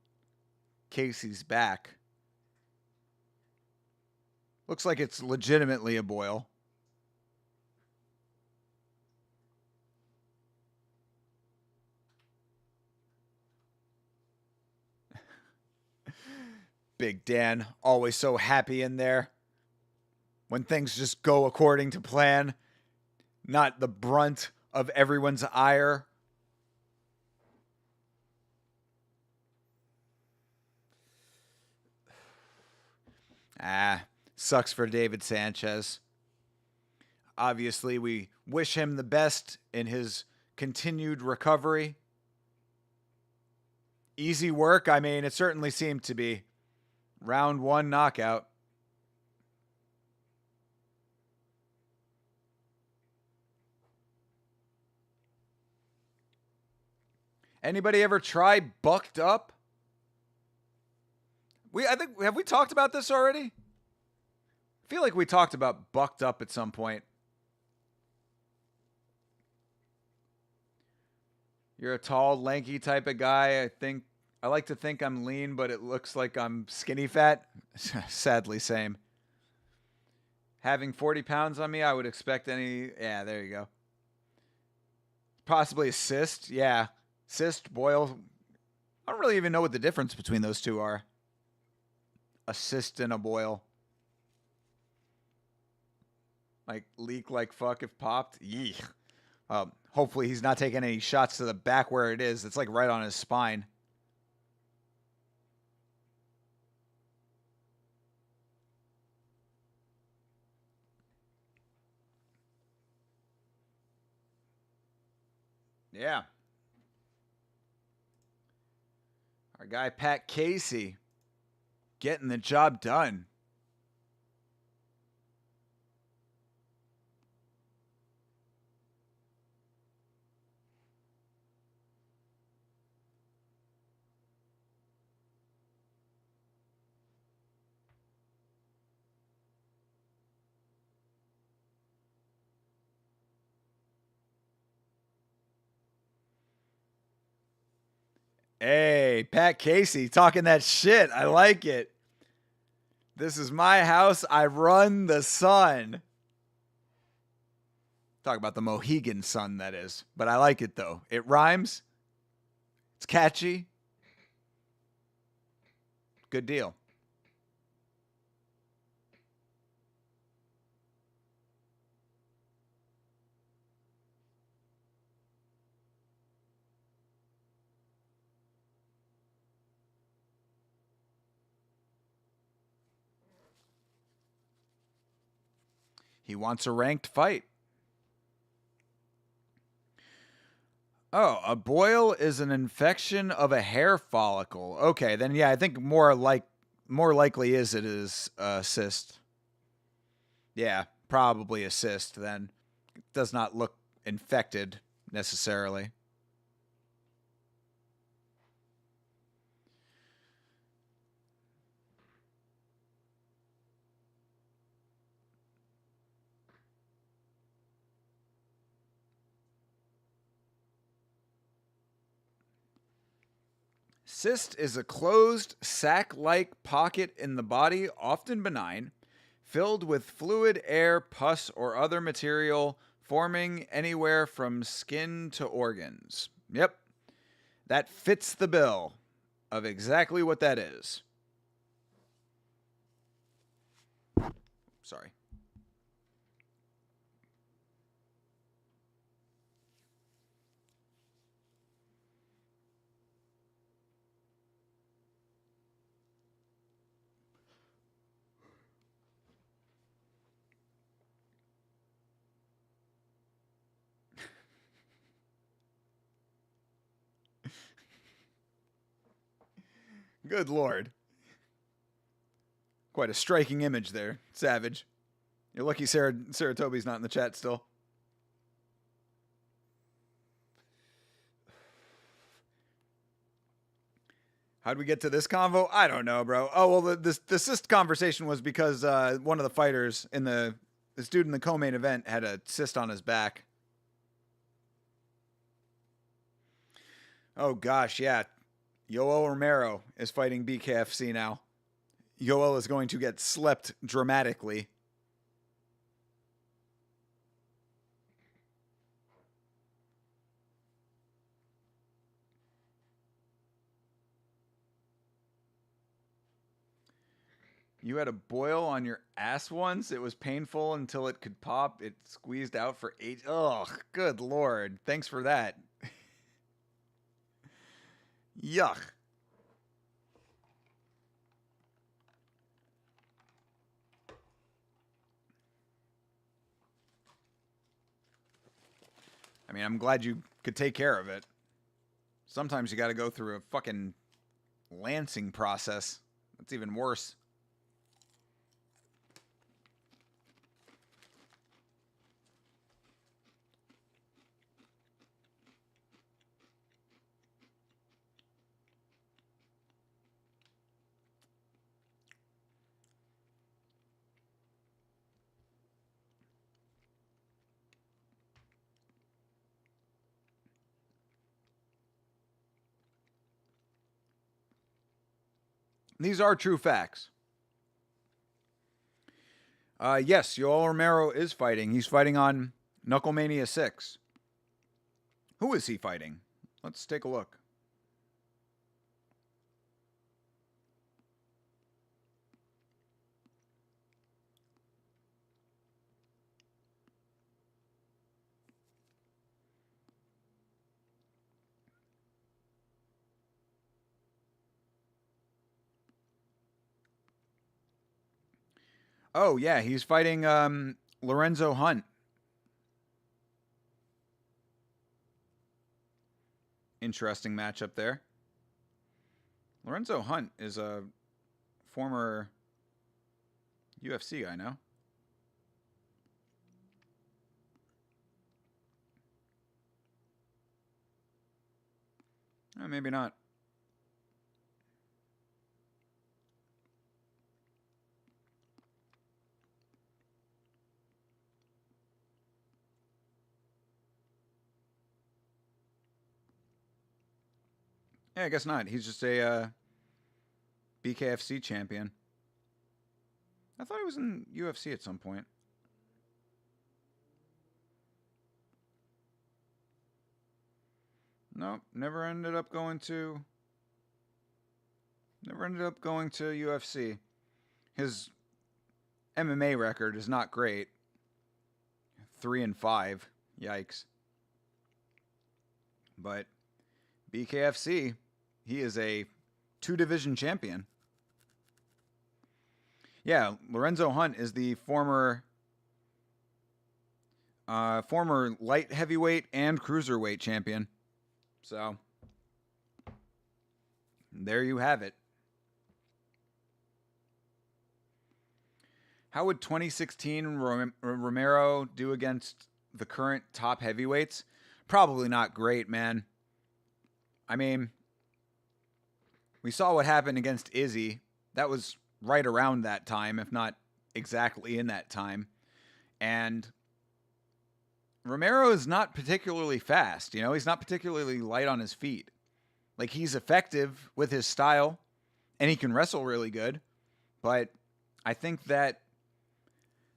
Casey's back? Looks like it's legitimately a boil. Big Dan, always so happy in there. when things just go according to plan, not the brunt of everyone's ire. Sucks for David Sanchez. Obviously, we wish him the best in his continued recovery. Easy work? I mean, it certainly seemed to be. Round one knockout. Anybody ever try bucked up? I think have we talked about this already? I feel like we talked about bucked up at some point. You're a tall, lanky type of guy. I like to think I'm lean, but it looks like I'm skinny fat. Sadly, same. Having 40 pounds on me, I would expect any. Yeah, there you go. Possibly a cyst. Yeah. Cyst, boil. I don't really even know what the difference between those two are. A cyst and a boil. Like leak like fuck if popped. Yeesh. Hopefully he's not taking any shots to the back where it is. It's like right on his spine. Yeah. Our guy Pat Casey getting the job done. Hey, Pat Casey talking that shit. I like it. This is my house. I run the sun. Talk about the Mohegan sun, that is. But I like it, though. It rhymes. It's catchy. Good deal. He wants a ranked fight. Oh, a boil is an infection of a hair follicle. Okay, then yeah, I think more likely is it is a cyst. Yeah, probably a cyst then. It does not look infected necessarily. Cyst is a closed, sac like pocket in the body, often benign, filled with fluid, air, pus, or other material forming anywhere from skin to organs. Yep, that fits the bill of exactly what that is. Sorry. Good lord. Quite a striking image there, Savage. You're lucky Sarah Toby's not in the chat still. How'd we get to this convo? I don't know, bro. Oh well, the cyst conversation was because one of the fighters in this dude in the co-main event had a cyst on his back. Oh gosh, yeah. Yoel Romero is fighting BKFC now. Yoel is going to get slept dramatically. You had a boil on your ass once. It was painful until it could pop. It squeezed out for 8. Ugh, good lord. Thanks for that. Yuck. I mean, I'm glad you could take care of it. Sometimes you got to go through a fucking lancing process. That's even worse. These are true facts. Yes, Yoel Romero is fighting. He's fighting on Knucklemania 6. Who is he fighting? Let's take a look. Oh, yeah, he's fighting Lorenzo Hunt. Interesting matchup there. Lorenzo Hunt is a former UFC guy now. Maybe not. Yeah, I guess not. He's just a BKFC champion. I thought he was in UFC at some point. Nope, never ended up going to UFC. His MMA record is not great. 3-5. Yikes. But BKFC, he is a 2-division champion. Yeah, Lorenzo Hunt is the former light heavyweight and cruiserweight champion. So, there you have it. How would 2016 Romero do against the current top heavyweights? Probably not great, man. I mean, we saw what happened against Izzy. That was right around that time, if not exactly in that time. And Romero is not particularly fast, you know? He's not particularly light on his feet. Like, he's effective with his style, and he can wrestle really good. But I think that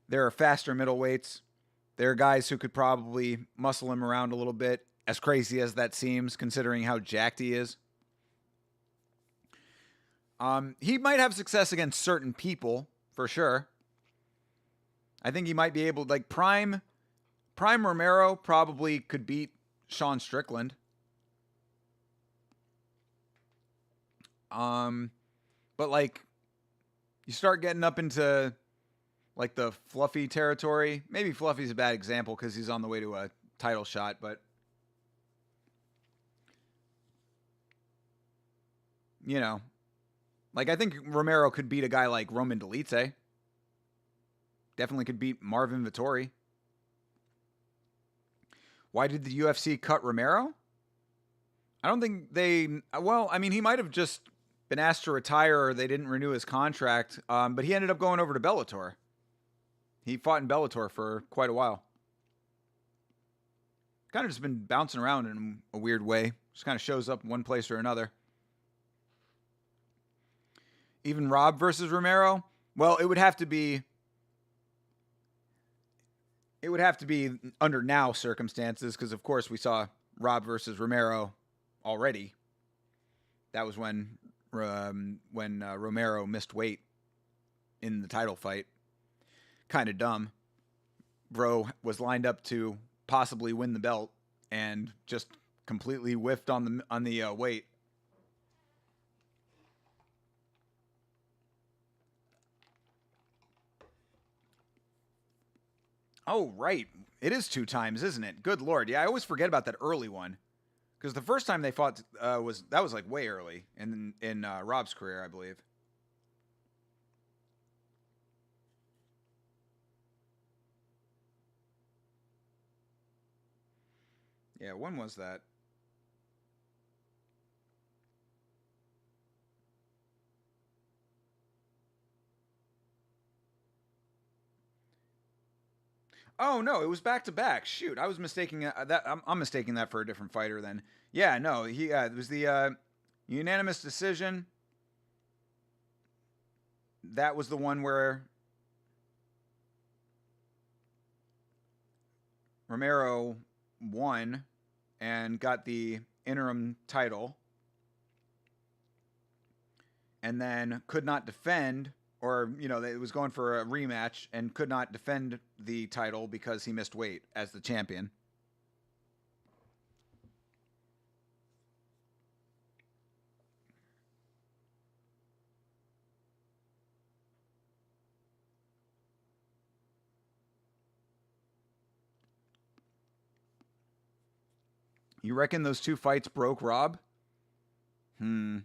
there are faster middleweights. There are guys who could probably muscle him around a little bit, as crazy as that seems, considering how jacked he is. He might have success against certain people, for sure. I think he might be able, like, Prime Romero probably could beat Sean Strickland. But, like, you start getting up into, like, the Fluffy territory. Maybe Fluffy's a bad example because he's on the way to a title shot, but, you know, like, I think Romero could beat a guy like Roman Dolidze. Definitely could beat Marvin Vettori. Why did the UFC cut Romero? I don't think they... Well, I mean, he might have just been asked to retire or they didn't renew his contract, but he ended up going over to Bellator. He fought in Bellator for quite a while. Kind of just been bouncing around in a weird way. Just kind of shows up in one place or another. Even Rob versus Romero? Well, it would have to be under now circumstances, because of course we saw Rob versus Romero already. That was when Romero missed weight in the title fight. Kind of dumb. Bro was lined up to possibly win the belt and just completely whiffed on the weight. Oh, right. It is 2 times, isn't it? Good Lord. Yeah, I always forget about that early one. Because the first time they fought was like way early in Rob's career, I believe. Yeah, when was that? Oh no, it was back to back. Shoot, I was mistaking that. I'm mistaking that for a different fighter then. Yeah, no, he it was the unanimous decision. That was the one where Romero won and got the interim title, and then could not defend, or it was going for a rematch and could not defend the title because he missed weight as the champion. You reckon those 2 fights broke Rob? Hmm.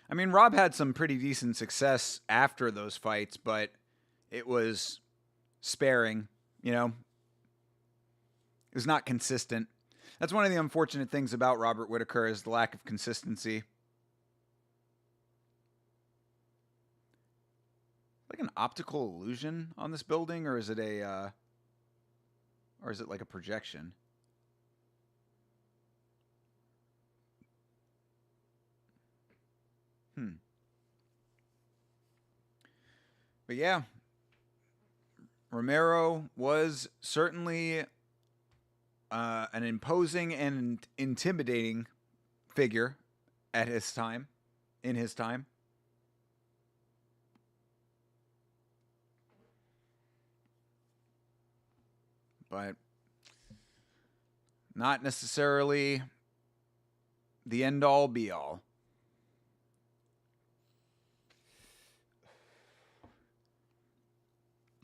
I mean, Rob had some pretty decent success after those fights, but it was sparing, you know? It was not consistent. That's one of the unfortunate things about Robert Whitaker is the lack of consistency. Like an optical illusion on this building, or is it or is it like a projection? Hmm. But yeah, Romero was certainly an imposing and intimidating figure at his time, in his time. But not necessarily the end all be all.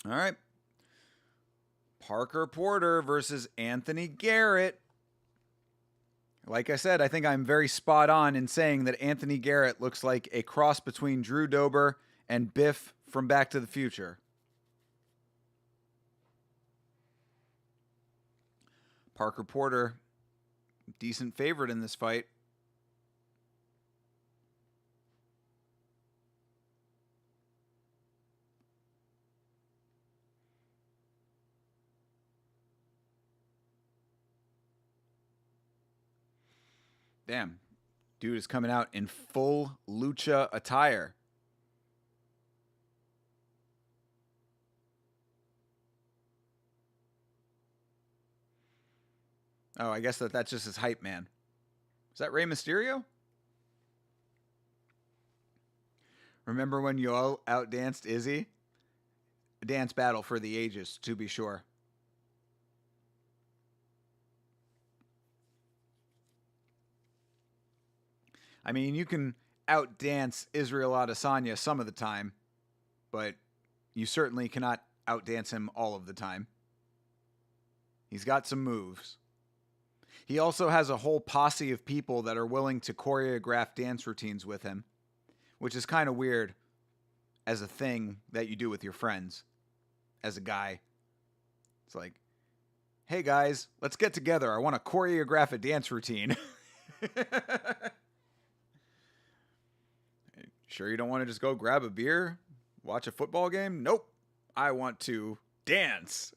All right. Parker Porter versus Anthony Garrett. Like I said, I think I'm very spot on in saying that Anthony Garrett looks like a cross between Drew Dober and Biff from Back to the Future. Parker Porter, decent favorite in this fight. Damn, dude is coming out in full lucha attire. Oh, I guess that's just his hype man. Is that Rey Mysterio? Remember when you all outdanced Izzy? A dance battle for the ages, to be sure. I mean, you can outdance Israel Adesanya some of the time, but you certainly cannot outdance him all of the time. He's got some moves. He also has a whole posse of people that are willing to choreograph dance routines with him, which is kind of weird as a thing that you do with your friends as a guy. It's like, hey guys, let's get together. I want to choreograph a dance routine. Sure, you don't want to just go grab a beer, watch a football game? Nope. I want to dance.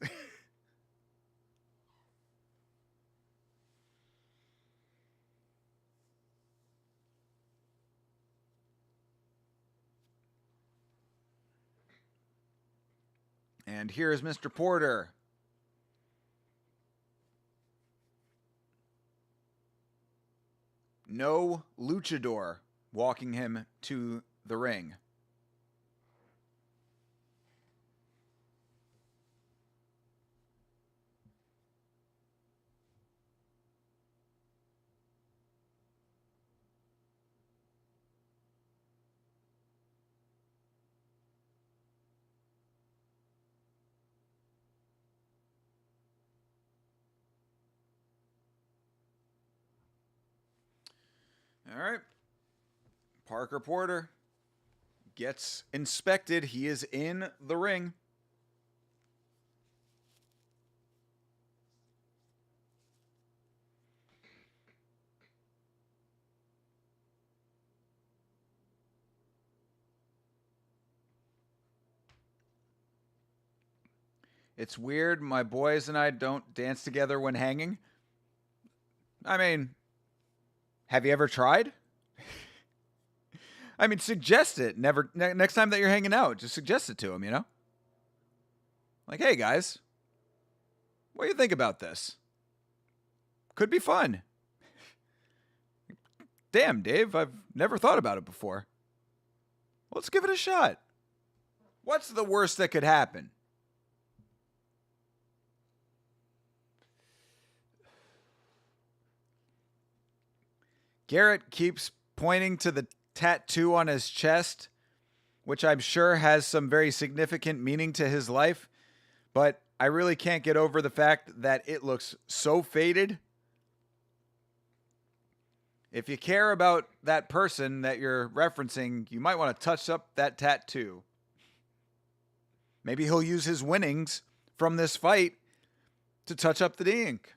And here's Mr. Porter. No luchador walking him to the ring. All right. Parker Porter gets inspected. He is in the ring. It's weird. My boys and I don't dance together when hanging. I mean, have you ever tried? I mean, suggest it. Next time that you're hanging out, just suggest it to them, you know? Like, hey, guys, what do you think about this? Could be fun. Damn, Dave, I've never thought about it before. Let's give it a shot. What's the worst that could happen? Garrett keeps pointing to the tattoo on his chest, which I'm sure has some very significant meaning to his life, but I really can't get over the fact that it looks so faded. If you care about that person that you're referencing, you might want to touch up that tattoo. Maybe he'll use his winnings from this fight to touch up the ink.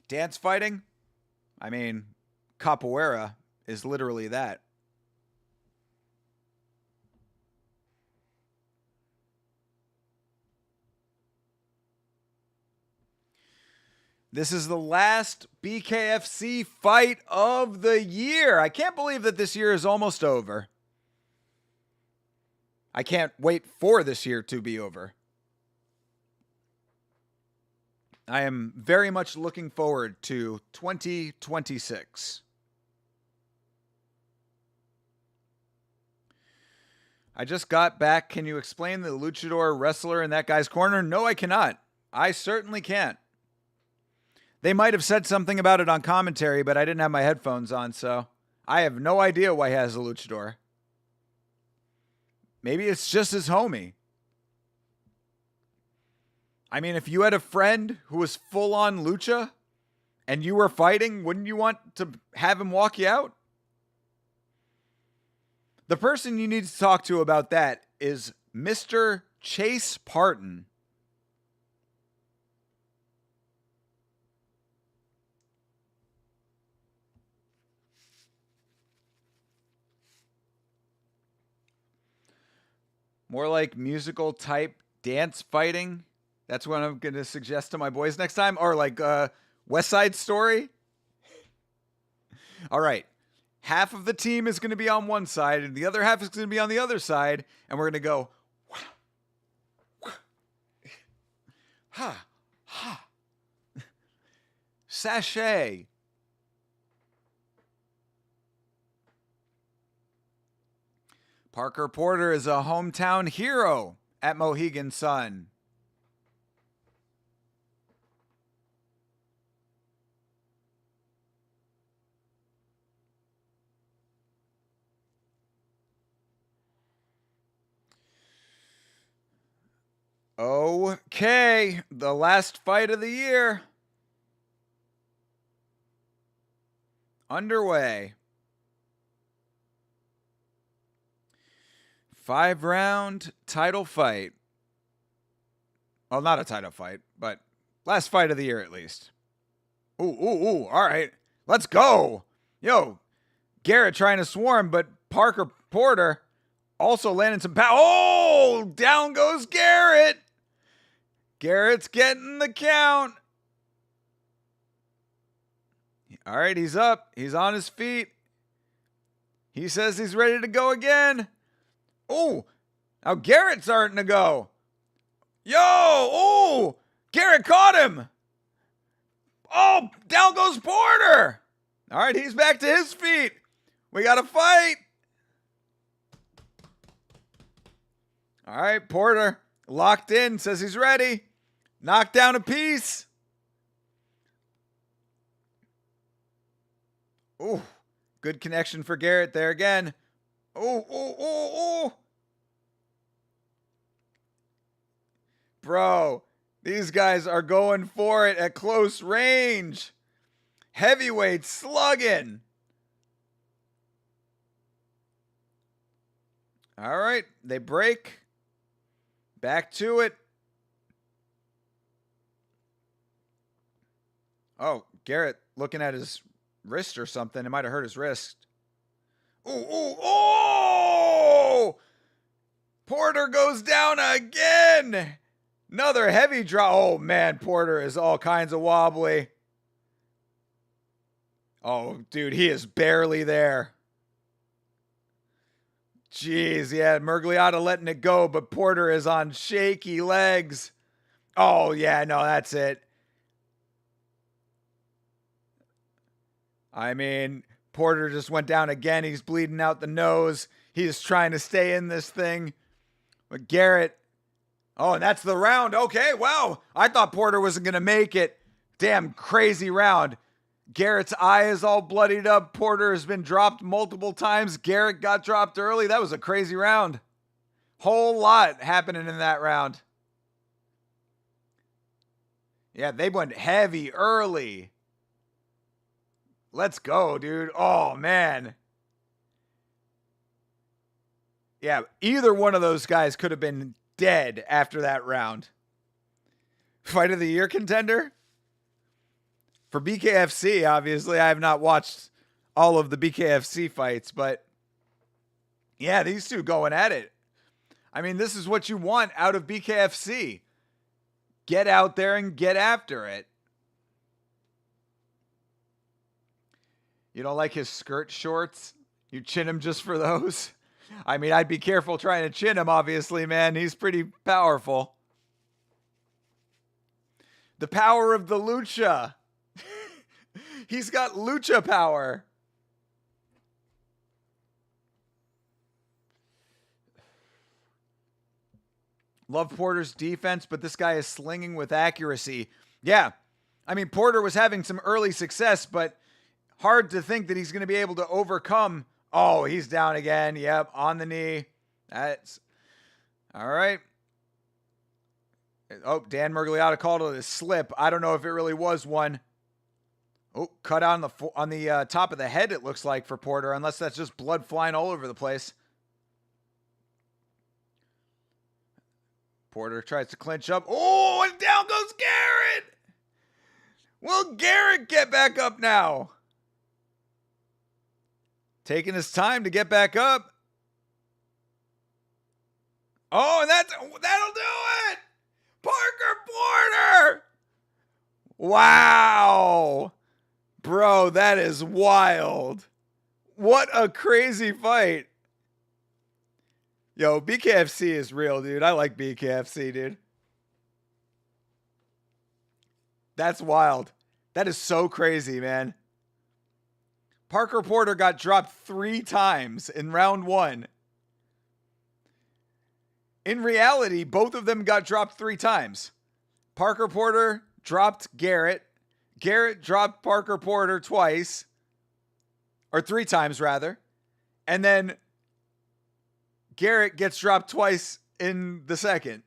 Dance fighting? I mean, capoeira is literally that. This is the last BKFC fight of the year. I can't believe that this year is almost over. I can't wait for this year to be over. I am very much looking forward to 2026. I just got back. Can you explain the luchador wrestler in that guy's corner? No, I cannot. I certainly can't. They might have said something about it on commentary, but I didn't have my headphones on, so I have no idea why he has a luchador. Maybe it's just his homie. I mean, if you had a friend who was full on lucha and you were fighting, wouldn't you want to have him walk you out? The person you need to talk to about that is Mr. Chase Parton. More like musical type dance fighting. That's what I'm going to suggest to my boys next time. Or like West Side Story. All right. Half of the team is going to be on one side and the other half is going to be on the other side. And we're going to go, ha, ha, sachet. Parker Porter is a hometown hero at Mohegan Sun. Okay, the last fight of the year. Underway. 5-round title fight. Well, not a title fight, but last fight of the year at least. Ooh, all right. Let's go. Yo, Garrett trying to swarm, but Parker Porter also landing some power. Oh, down goes Garrett. Garrett's getting the count. All right, he's up. He's on his feet. He says he's ready to go again. Oh, now Garrett's starting to go. Yo, oh, Garrett caught him. Oh, down goes Porter. All right, he's back to his feet. We got to fight. All right, Porter locked in, says he's ready. Knocked down a piece. Ooh, good connection for Garrett there again. Ooh. Bro, These guys are going for it at close range. Heavyweight slugging. All right, they break. Back to it. Oh, Garrett looking at his wrist or something. It might have hurt his wrist. Ooh, ooh, oh! Porter goes down again. Another heavy drop. Oh, man, Porter is all kinds of wobbly. Oh, dude, he is barely there. Jeez, yeah, Murgliata letting it go, but Porter is on shaky legs. Oh, yeah, no, that's it. I mean, Porter just went down again. He's bleeding out the nose. He's trying to stay in this thing. But Garrett, oh, and that's the round. Okay, wow. I thought Porter wasn't going to make it. Damn, crazy round. Garrett's eye is all bloodied up. Porter has been dropped multiple times. Garrett got dropped early. That was a crazy round. Whole lot happening in that round. Yeah, they went heavy early. Let's go, dude. Oh, man. Yeah, either one of those guys could have been dead after that round. Fight of the year contender? For BKFC, obviously, I have not watched all of the BKFC fights, but yeah, these two going at it. I mean, this is what you want out of BKFC. Get out there and get after it. You don't like his skirt shorts? You chin him just for those? I mean, I'd be careful trying to chin him, obviously, man. He's pretty powerful. The power of the lucha. He's got lucha power. Love Porter's defense, but this guy is slinging with accuracy. Yeah. I mean, Porter was having some early success, but hard to think that he's going to be able to overcome. Oh, he's down again. Yep, on the knee. That's all right. Oh, Dan Murgliata called it a slip. I don't know if it really was one. Oh, cut on the top of the head, it looks like, for Porter, unless that's just blood flying all over the place. Porter tries to clinch up. Oh, and down goes Garrett. Will Garrett get back up now? Taking his time to get back up. Oh, and that'll do it. Parker Porter. Wow. Bro, that is wild. What a crazy fight. Yo, BKFC is real, dude. I like BKFC, dude. That's wild. That is so crazy, man. Parker Porter got dropped 3 times in round 1. In reality, both of them got dropped 3 times. Parker Porter dropped Garrett. Garrett dropped Parker Porter twice. Or 3 times, rather. And then Garrett gets dropped twice in the second.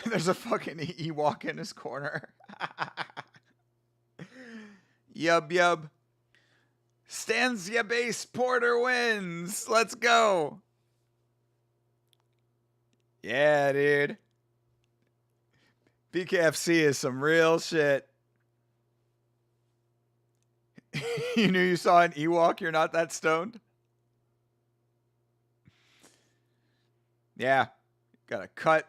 There's a fucking Ewok in his corner. Yub. Stands ya base, Porter wins. Let's go. Yeah, dude. BKFC is some real shit. You knew you saw an Ewok, you're not that stoned? Yeah. Got a cut.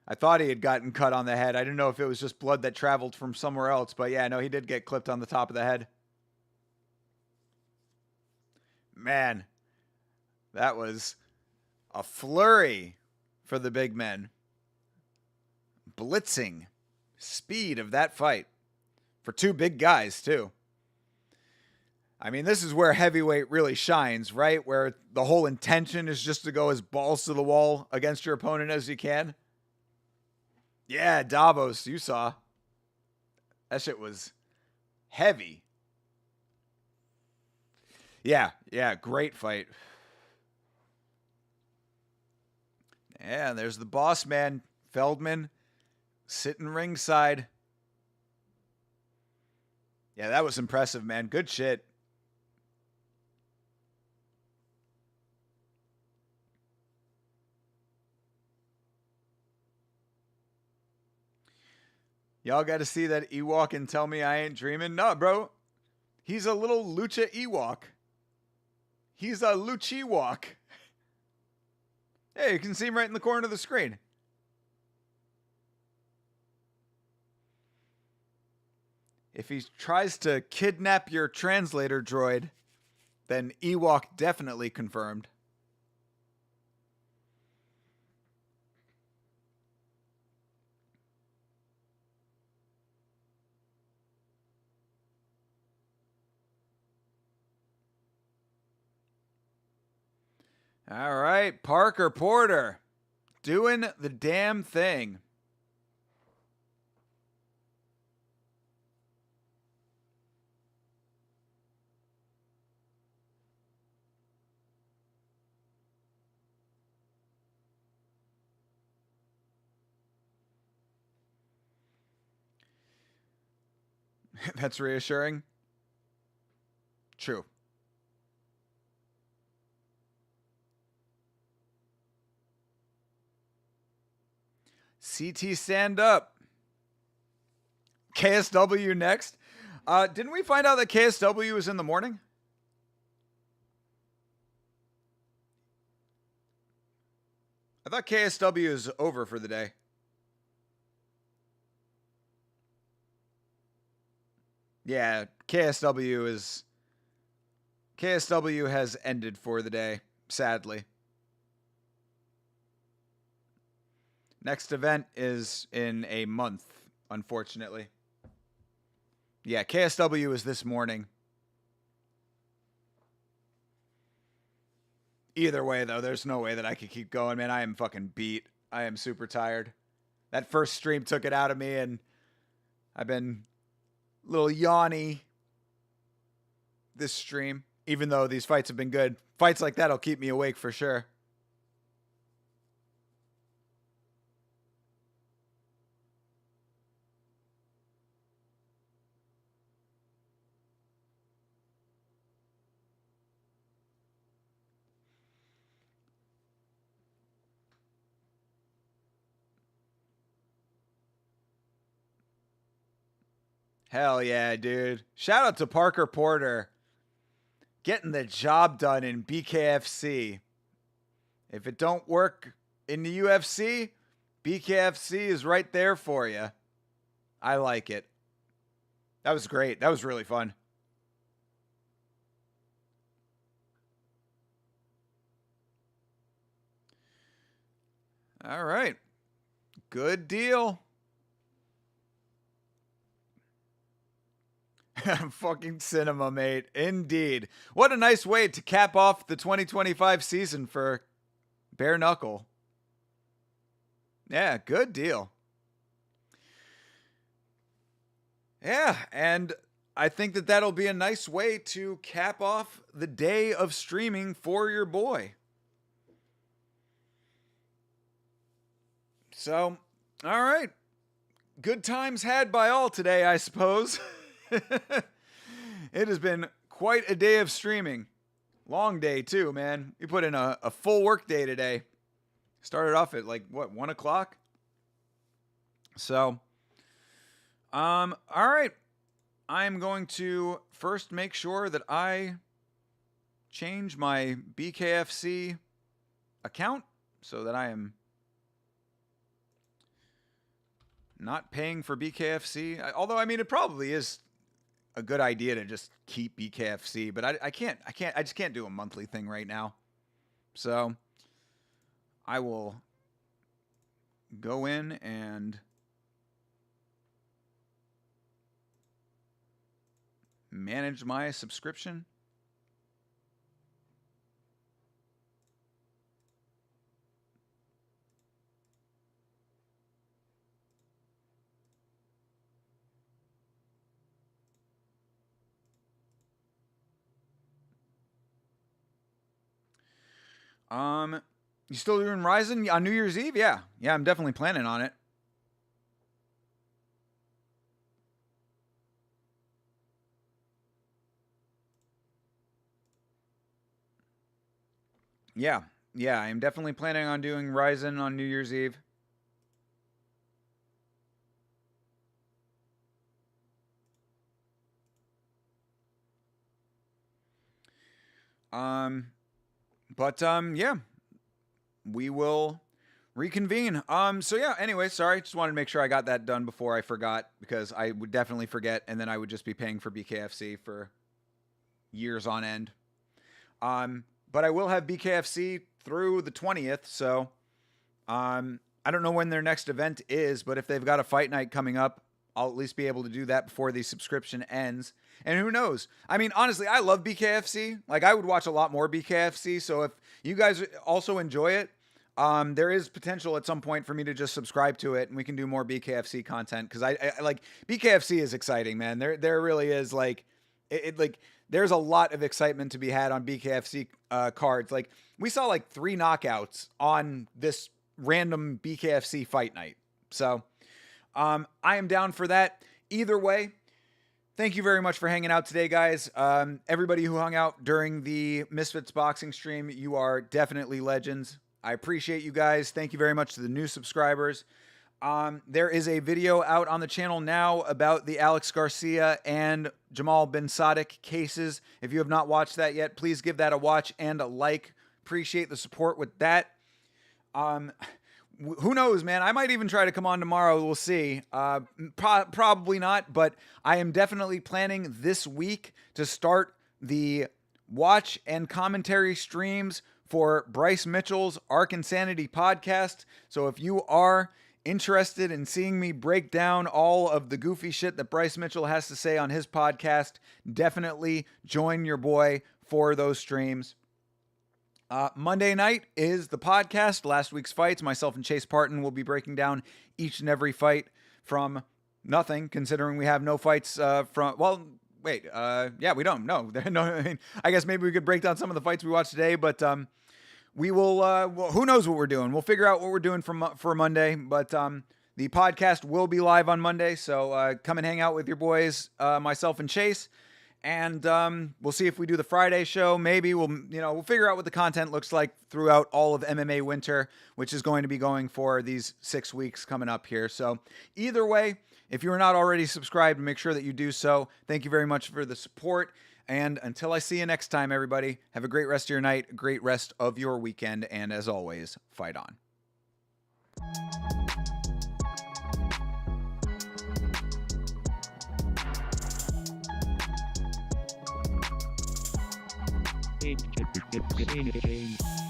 I thought he had gotten cut on the head. I didn't know if it was just blood that traveled from somewhere else. But yeah, no, he did get clipped on the top of the head. Man, that was a flurry for the big men. Blitzing speed of that fight for 2 big guys, too. I mean, this is where heavyweight really shines, right? Where the whole intention is just to go as balls to the wall against your opponent as you can. Yeah, Davos, you saw. That shit was heavy. Yeah, great fight. Yeah, there's the boss man, Feldman, sitting ringside. Yeah, that was impressive, man. Good shit. Y'all got to see that Ewok and tell me I ain't dreaming. No, bro. He's a little Lucha Ewok. He's a Luchiwok. Hey, you can see him right in the corner of the screen. If he tries to kidnap your translator droid, then Ewok definitely confirmed. All right, Parker Porter doing the damn thing. That's reassuring. True. CT stand up. KSW next. Didn't we find out that KSW was in the morning? I thought KSW is over for the day. Yeah, KSW has ended for the day, sadly. Next event is in a month, unfortunately. Yeah, KSW is this morning. Either way, though, there's no way that I could keep going, man. I am fucking beat. I am super tired. That first stream took it out of me, and I've been a little yawny this stream, even though these fights have been good. Fights like that will keep me awake for sure. Hell yeah, dude. Shout out to Parker Porter getting the job done in BKFC. If it don't work in the UFC, BKFC is right there for you. I like it. That was great. That was really fun. All right. Good deal. Fucking cinema, mate. Indeed. What a nice way to cap off the 2025 season for Bare Knuckle. Yeah, good deal. Yeah, and I think that that'll be a nice way to cap off the day of streaming for your boy. So, all right. Good times had by all today, I suppose. It has been quite a day of streaming. Long day, too, man. We put in a full work day today. Started off at like, what, 1 o'clock? So, all right. I'm going to first make sure that I change my BKFC account so that I am not paying for BKFC. Although, I mean, it probably is a good idea to just keep BKFC, but I just can't do a monthly thing right now. So I will go in and manage my subscription. You still doing Ryzen on New Year's Eve? Yeah. Yeah, I'm definitely planning on it. Yeah. Yeah, I'm definitely planning on doing Ryzen on New Year's Eve. Yeah, we will reconvene. So yeah, anyway, sorry, just wanted to make sure I got that done before I forgot, because I would definitely forget and then I would just be paying for BKFC for years on end. But I will have BKFC through the 20th, so I don't know when their next event is, but if they've got a fight night coming up, I'll at least be able to do that before the subscription ends. And who knows? I mean, honestly, I love BKFC. Like, I would watch a lot more BKFC. So if you guys also enjoy it, there is potential at some point for me to just subscribe to it and we can do more BKFC content. Cause I like BKFC is exciting, man. There really is like, like, there's a lot of excitement to be had on BKFC cards. Like, we saw like 3 knockouts on this random BKFC fight night. So, I am down for that. Either way, thank you very much for hanging out today, guys. Everybody who hung out during the Misfits boxing stream, you are definitely legends. I appreciate you guys. Thank you very much to the new subscribers. There is a video out on the channel now about the Alex Garcia and Jamal Bin Sadek cases. If you have not watched that yet, please give that a watch and a like. Appreciate the support with that. Who knows, man? I might even try to come on tomorrow. We'll see. Probably not, but I am definitely planning this week to start the watch and commentary streams for Bryce Mitchell's Arc Insanity podcast. So if you are interested in seeing me break down all of the goofy shit that Bryce Mitchell has to say on his podcast, definitely join your boy for those streams. Monday night is the podcast, Last Week's Fights. Myself and Chase Parton will be breaking down each and every fight from nothing, considering we have no fights from, well, wait, yeah, we don't, no, no, I mean, I guess maybe we could break down some of the fights we watched today, but we will, well, who knows what we're doing. We'll figure out what we're doing for Monday, but the podcast will be live on Monday, so come and hang out with your boys, myself and Chase. And we'll see if we do the Friday show. Maybe we'll figure out what the content looks like throughout all of MMA winter, which is going to be going for these 6 weeks coming up here. So either way, if you are not already subscribed, make sure that you do so. Thank you very much for the support. And until I see you next time, everybody, have a great rest of your night, a great rest of your weekend. And as always, fight on. BKFC.